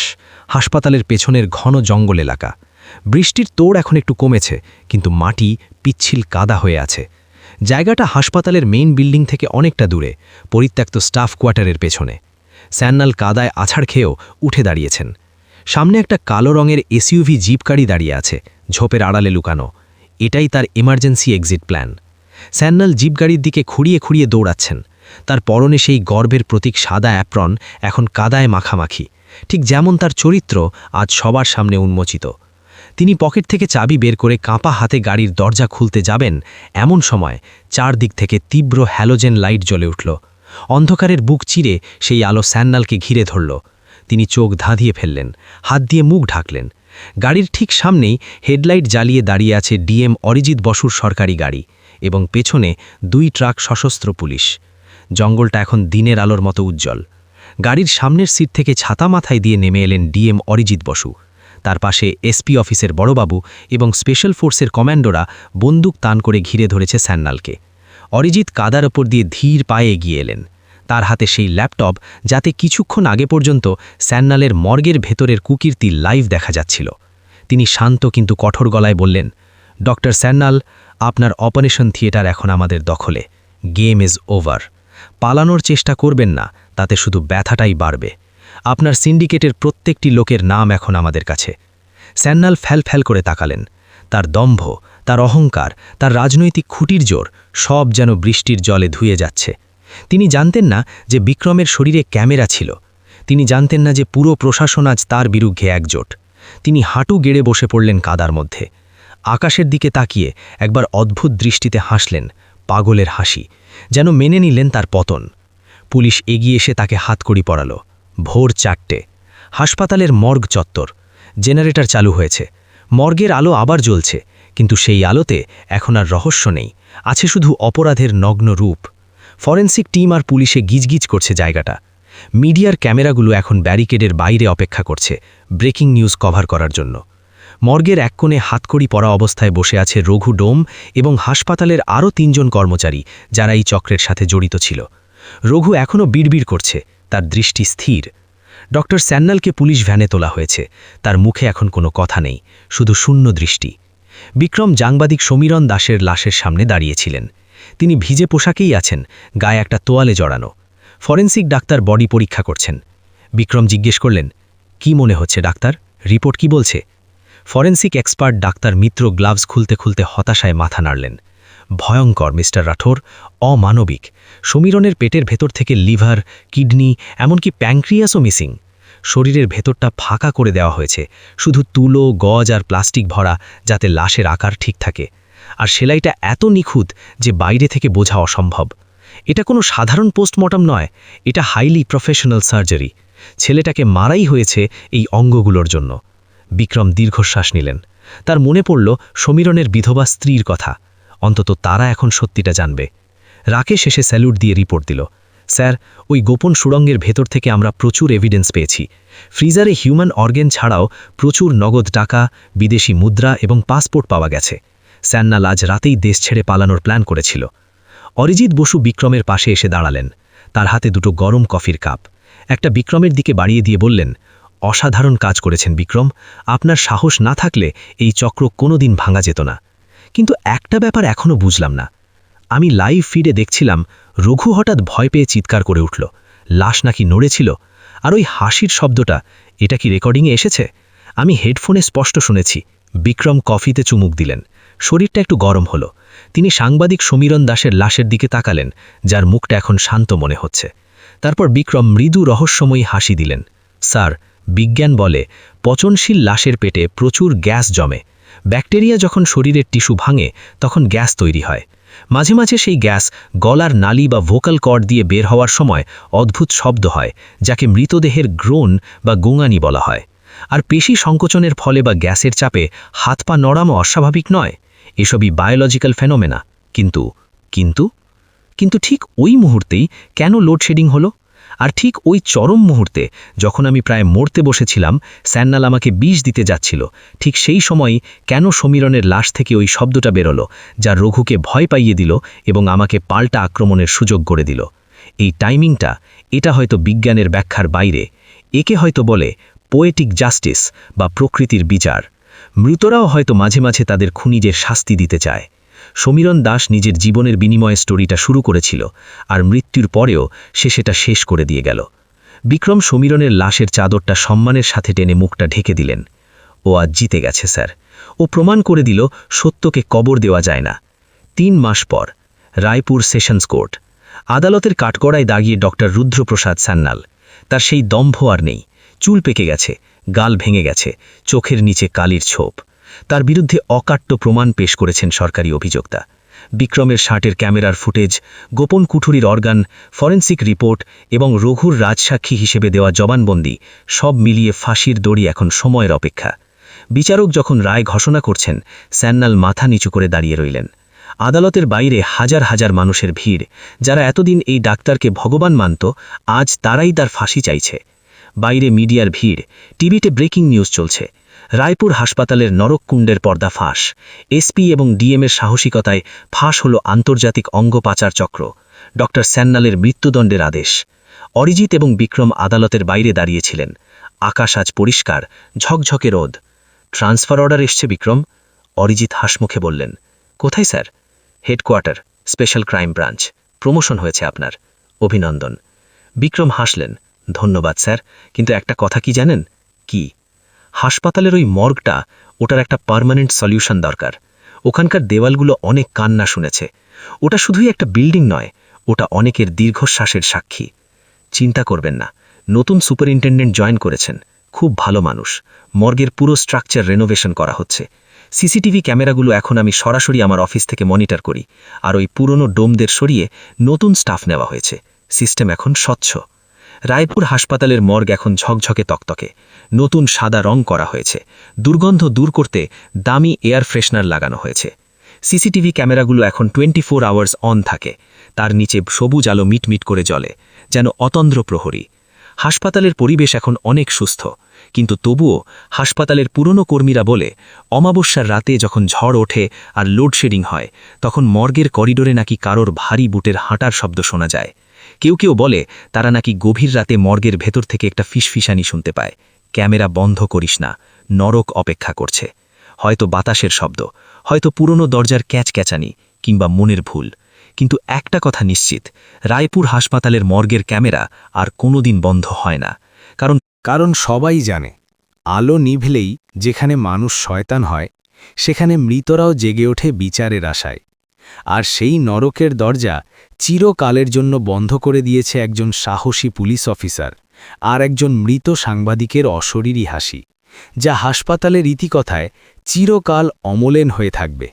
হাসপাতালের পেছনের ঘন জঙ্গল এলাকা। বৃষ্টির তোড় এখন একটু কমেছে, কিন্তু মাটি পিচ্ছিল কাদা হয়ে আছে। জায়গাটা হাসপাতালের মেইন বিল্ডিং থেকে অনেকটা দূরে, পরিত্যক্ত স্টাফ কোয়ার্টারের পেছনে। স্যান্নাল কাদায় আছাড় খেয়েও উঠে দাঁড়িয়েছেন। সামনে একটা কালো রঙের এসইউভি জিপ গাড়ি দাঁড়িয়ে আছে, ঝোপের আড়ালে লুকানো। এটাই তার emergency exit plan. Sanyal zip গাড়ির দিকে খুঁড়িয়ে খুঁড়িয়ে দৌড়াচ্ছেন। তার পরনে সেই গর্বের প্রতীক সাদা অ্যাপ্রন এখন কাদায় মাখামাখি, ঠিক যেমন তার চরিত্র আজ সবার সামনে উন্মোচিত। তিনি পকেট থেকে চাবি বের করে কাঁপা হাতে গাড়ির দরজা খুলতে যাবেন, এমন সময় চারদিক থেকে তীব্র হ্যালোজেন লাইট জ্বলে উঠল। অন্ধকারের বুক চিরে সেই আলো স্যান্নালকে ঘিরে ধরল। তিনি চোখ ধাঁধিয়ে ফেললেন, হাত দিয়ে মুখ ঢাকলেন। গাড়ির ঠিক সামনেই হেডলাইট জ্বালিয়ে দাঁড়িয়ে আছে ডিএম অরিজিৎ বসুর সরকারি গাড়ি, এবং পেছনে 2 ট্রাক সশস্ত্র পুলিশ। জঙ্গলটা এখন দিনের আলোর মতো উজ্জ্বল। গাড়ির সামনের সিট থেকে ছাতা মাথায় দিয়ে নেমে এলেন ডিএম অরিজিৎ বসু। তার পাশে এসপি অফিসের বড়বাবু এবং স্পেশাল ফোর্সের কমান্ডোরা বন্দুক তান করে ঘিরে ধরেছে স্যান্নালকে। অরিজিৎ কাদার ওপর দিয়ে ধীর পায়ে এগিয়ে এলেন। তার হাতে সেই ল্যাপটপ, যাতে কিছুক্ষণ আগে পর্যন্ত স্যান্নালের মর্গের ভেতরের কুকীর্তি লাইভ দেখা যাচ্ছিল। তিনি শান্ত কিন্তু কঠোর গলায় বললেন, ডক্টর স্যান্নাল, আপনার অপারেশন থিয়েটার এখন আমাদের দখলে। Game is over. পালানোর চেষ্টা করবেন না, তাতে শুধু ব্যথাটাই বাড়বে। আপনার সিন্ডিকেটের প্রত্যেকটি লোকের নাম এখন আমাদের কাছে। স্যান্নাল ফ্যাল করে তাকালেন। তার দম্ভ, তার অহংকার, তার রাজনৈতিক খুঁটির জোর সব যেন বৃষ্টির জলে ধুয়ে যাচ্ছে। তিনি জানতেন না যে বিক্রমের শরীরে ক্যামেরা ছিল। তিনি জানতেন না যে পুরো প্রশাসন আজ তার বিরুদ্ধে একজোট। তিনি হাঁটু গেড়ে বসে পড়লেন কাদার মধ্যে। আকাশের দিকে তাকিয়ে একবার অদ্ভুত দৃষ্টিতে হাসলেন, পাগলের হাসি, যেন মেনে নিলেন তার পতন। পুলিশ এগিয়ে এসে তাকে হাতকড়ি পরাল। ভোর 4টে। হাসপাতালের মর্গ চত্বর। জেনারেটর চালু হয়েছে। মর্গের আলো আবার জ্বলছে, কিন্তু সেই আলোতে এখন আর রহস্য নেই, আছে শুধু অপরাধের নগ্ন রূপ। ফরেন্সিক টিম আর পুলিশে গিজগিজ করছে জায়গাটা। মিডিয়ার ক্যামেরাগুলো এখন ব্যারিকেডের বাইরে অপেক্ষা করছে ব্রেকিং নিউজ কভার করার জন্য। মর্গের এক কোণে হাতকড়ি পরা অবস্থায় বসে আছে রঘু ডোম এবং হাসপাতালের আরও 3 জন কর্মচারী, যারা এই চক্রের সাথে জড়িত ছিল। রঘু এখনও বিড়বিড় করছে, তার দৃষ্টি স্থির। ডক্টর স্যান্নালকে পুলিশ ভ্যানে তোলা হয়েছে, তার মুখে এখন কোনো কথা নেই, শুধু শূন্য দৃষ্টি। বিক্রম সাংবাদিক সমীরণ দাসের লাশের সামনে দাঁড়িয়েছিলেন। তিনি ভিজে পোশাকেই আছেন, গায়ে একটা তোয়ালে জড়ানো। ফরেন্সিক ডাক্তার বডি পরীক্ষা করছেন। বিক্রম জিজ্ঞেস করলেন, কি মনে হচ্ছে ডাক্তার, রিপোর্ট কি বলছে? ফরেন্সিক এক্সপার্ট ডাক্তার মিত্র গ্লাভস খুলতে খুলতে হতাশায় মাথা নাড়লেন। ভয়ঙ্কর মিস্টার রাঠোর, অমানবিক। সমীরণের পেটের ভেতর থেকে লিভার, কিডনি, এমনকি প্যাঙ্ক্রিয়াসও মিসিং। শরীরের ভেতরটা ফাঁকা করে দেওয়া হয়েছে, শুধু তুলো, গজ আর প্লাস্টিক ভরা, যাতে লাশের আকার ঠিক থাকে। আর সেলাইটা এত নিখুঁত যে বাইরে থেকে বোঝা অসম্ভব। এটা কোনো সাধারণ পোস্টমর্টম নয়, এটা হাইলি প্রফেশনাল সার্জারি। ছেলেটাকে মারাই হয়েছে এই অঙ্গগুলোর জন্য। বিক্রম দীর্ঘশ্বাস নিলেন। তার মনে পড়ল সমীরণের বিধবা স্ত্রীর কথা। অন্তত তারা এখন সত্যিটা জানবে। রাকেশ এসে স্যালুট দিয়ে রিপোর্ট দিল, স্যার, ওই গোপন সুড়ঙ্গের ভেতর থেকে আমরা প্রচুর এভিডেন্স পেয়েছি। ফ্রিজারে হিউম্যান অর্গান ছাড়াও প্রচুর নগদ টাকা, বিদেশি মুদ্রা এবং পাসপোর্ট পাওয়া গেছে। স্যান্নাল আজ রাতেই দেশ ছেড়ে পালানোর প্ল্যান করেছিল। অরিজিৎ বসু বিক্রমের পাশে এসে দাঁড়ালেন। তার হাতে দুটো গরম কফির কাপ। একটা বিক্রমের দিকে বাড়িয়ে দিয়ে বললেন, অসাধারণ কাজ করেছেন বিক্রম, আপনার সাহস না থাকলে এই চক্র কোনোদিন ভাঙা যেত না। কিন্তু একটা ব্যাপার এখনও বুঝলাম না। আমি লাইভ ফিডে দেখছিলাম রঘু হঠাৎ ভয় পেয়ে চিৎকার করে উঠল। লাশ নাকি নড়েছিল। আর ওই হাসির শব্দটা, এটা কি রেকর্ডিংয়ে এসেছে? আমি হেডফোনে স্পষ্ট শুনেছি। বিক্রম কফিতে চুমুক দিলেন। শরীরটা একটু গরম হলো। তিনি সাংবাদিক সমীরণ দাসের লাশের দিকে তাকালেন, যার মুখটা এখন শান্ত মনে হচ্ছে। তারপর বিক্রম মৃদু রহস্যময়ী হাসি দিলেন। স্যার, বিজ্ঞান বলে পচনশীল লাশের পেটে প্রচুর গ্যাস জমে। ব্যাকটেরিয়া যখন শরীরের টিস্যু ভাঙে তখন গ্যাস তৈরি হয়। মাঝে মাঝে সেই গ্যাস গলার নালী বা ভোকাল কর্ড দিয়ে বের হওয়ার সময় অদ্ভুত শব্দ হয়, যাকে মৃতদেহের গ্রোন বা গোঙানি বলা হয়। আর পেশি সংকোচনের ফলে বা গ্যাসের চাপে হাত পা নড়ানো অস্বাভাবিক নয়। এসবই বায়োলজিক্যাল ফেনোমেনা। কিন্তু ঠিক ওই মুহূর্তেই কেন লোডশেডিং হলো? আর ঠিক ওই চরম মুহূর্তে যখন আমি প্রায় মরতে বসেছিলাম, স্যান্নাল আমাকে বিষ দিতে যাচ্ছিল, ঠিক সেই সময়ই কেন সমীরণের লাশ থেকে ওই শব্দটা বেরোলো, যা রঘুকে ভয় পাইয়ে দিল এবং আমাকে পাল্টা আক্রমণের সুযোগ করে দিল? এই টাইমিংটা, এটা হয়তো বিজ্ঞানের ব্যাখ্যার বাইরে। একে হয়তো বলে পোয়েটিক জাস্টিস বা প্রকৃতির বিচার। মৃতরাও হয়তো মাঝে মাঝে তাদের খুনিদের শাস্তি দিতে চায়। সমীরণ দাস নিজের জীবনের বিনিময়ে স্টোরিটা শুরু করেছিল, আর মৃত্যুর পরেও সে সেটা শেষ করে দিয়ে গেল। বিক্রম সমীরণের লাশের চাদরটা সম্মানের সাথে টেনে মুখটা ঢেকে দিলেন। ও আজ জিতে গেছে স্যার। ও প্রমাণ করে দিল সত্যকে কবর দেওয়া যায় না। 3 মাস পর রায়পুর সেশনস কোর্ট। আদালতের কাঠগড়ায় দাগিয়ে ডক্টর রুদ্রপ্রসাদ স্যান্নাল। তার সেই দম্ভ আর নেই। চুল পেকে গেছে, গাল ভেঙে গেছে, চোখের নিচে কালির ছোপ। তার বিরুদ্ধে অকাট্য প্রমাণ পেশ করেছেন সরকারি অভিযোক্তা। বিক্রমের শার্টের ক্যামেরার ফুটেজ, গোপন কুঠুরির অর্গান, ফরেন্সিক রিপোর্ট এবং রঘুর রাজসাক্ষী হিসেবে দেওয়া জবানবন্দি, সব মিলিয়ে ফাঁসির দড়ি এখন সময়ের অপেক্ষা। বিচারক যখন রায় ঘোষণা করছেন, স্যান্নাল মাথা নিচু করে দাঁড়িয়ে রইলেন। আদালতের বাইরে হাজার হাজার মানুষের ভিড়, যারা এতদিন এই ডাক্তারকে ভগবান মানত, আজ তারাই তার ফাঁসি চাইছে। বাইরে মিডিয়ার ভিড়, টিভিতে ব্রেকিং নিউজ চলছে। রায়পুর হাসপাতালের নরককুণ্ডের পর্দা ফাঁস। এসপি এবং ডিএমের সাহসিকতায় ফাঁস হল আন্তর্জাতিক অঙ্গ পাচার চক্র। ডক্টর স্যান্নালের মৃত্যুদণ্ডের আদেশ। অরিজিৎ এবং বিক্রম আদালতের বাইরে দাঁড়িয়েছিলেন। আকাশ আজ পরিষ্কার, ঝকঝকে রোদ। ট্রান্সফার অর্ডার এসছে বিক্রম, অরিজিৎ হাসমুখে বললেন। কোথায় sir? Headquarter, special crime branch. Promotion হয়েছে আপনার, অভিনন্দন। বিক্রম হাসলেন। ধন্যবাদ স্যার, কিন্তু একটা কথা কি জানেন? কি? হাসপাতালের ওই মর্গটা, ওটার একটা পার্মানেন্ট সলিউশন দরকার। ওখানকার দেওয়ালগুলো অনেক কান্না শুনেছে। ওটা শুধুই একটা বিল্ডিং নয়, ওটা অনেকের দীর্ঘশ্বাসের সাক্ষী। চিন্তা করবেন না, নতুন সুপারিনটেন্ডেন্ট জয়েন করেছেন, খুব ভালো মানুষ। মর্গের পুরো স্ট্রাকচার রেনোভেশন করা হচ্ছে। সিসিটিভি ক্যামেরাগুলো এখন আমি সরাসরি আমার অফিস থেকে মনিটর করি, আর ওই পুরনো ডোমদের সরিয়ে নতুন স্টাফ নেওয়া হয়েছে। সিস্টেম এখন স্বচ্ছ। রায়পুর হাসপাতালের মর্গ এখন ঝকঝকে তকতকে। নতুন সাদা রং করা হয়েছে। দুর্গন্ধ দূর করতে দামি এয়ার ফ্রেশনার লাগানো হয়েছে। সিসিটিভি ক্যামেরাগুলো এখন 24 আওয়ার্স অন থাকে। তার নিচে সবুজ আলো মিটমিট করে জ্বলে, যেন অতন্দ্র প্রহরী। হাসপাতালের পরিবেশ এখন অনেক সুস্থ, কিন্তু তবুও হাসপাতালের পুরনো কর্মীরা বলে, অমাবস্যার রাতে যখন ঝড় ওঠে আর লোডশেডিং হয়, তখন মর্গের করিডোরে নাকি কারোর ভারী বুটের হাঁটার শব্দ শোনা যায়। কেউ কেউ বলে তারা নাকি গভীর রাতে মর্গের ভেতর থেকে একটা ফিসফিসানি শুনতে পায়। ক্যামেরা বন্ধ করিস না, নরক অপেক্ষা করছে। হয়তো বাতাসের শব্দ, হয়তো পুরনো দরজার ক্যাচক্যাচানি, কিংবা মনের ভুল। কিন্তু একটা কথা নিশ্চিত, রায়পুর হাসপাতালের মর্গের ক্যামেরা আর কোনোদিন বন্ধ হয় না। কারণ সবাই জানে, আলো নিভলেই যেখানে মানুষ শয়তান হয়, সেখানে মৃতরাও জেগে ওঠে বিচারের আশায়। আর সেই নরকের দরজা চিরকালের জন্য বন্ধ করে দিয়েছে একজন সাহসী পুলিশ অফিসার আর একজন মৃত সাংবাদিকের অশরীরী হাসি, যা হাসপাতালের রীতিকথায় চিরকাল অমলেন হয়ে থাকবে।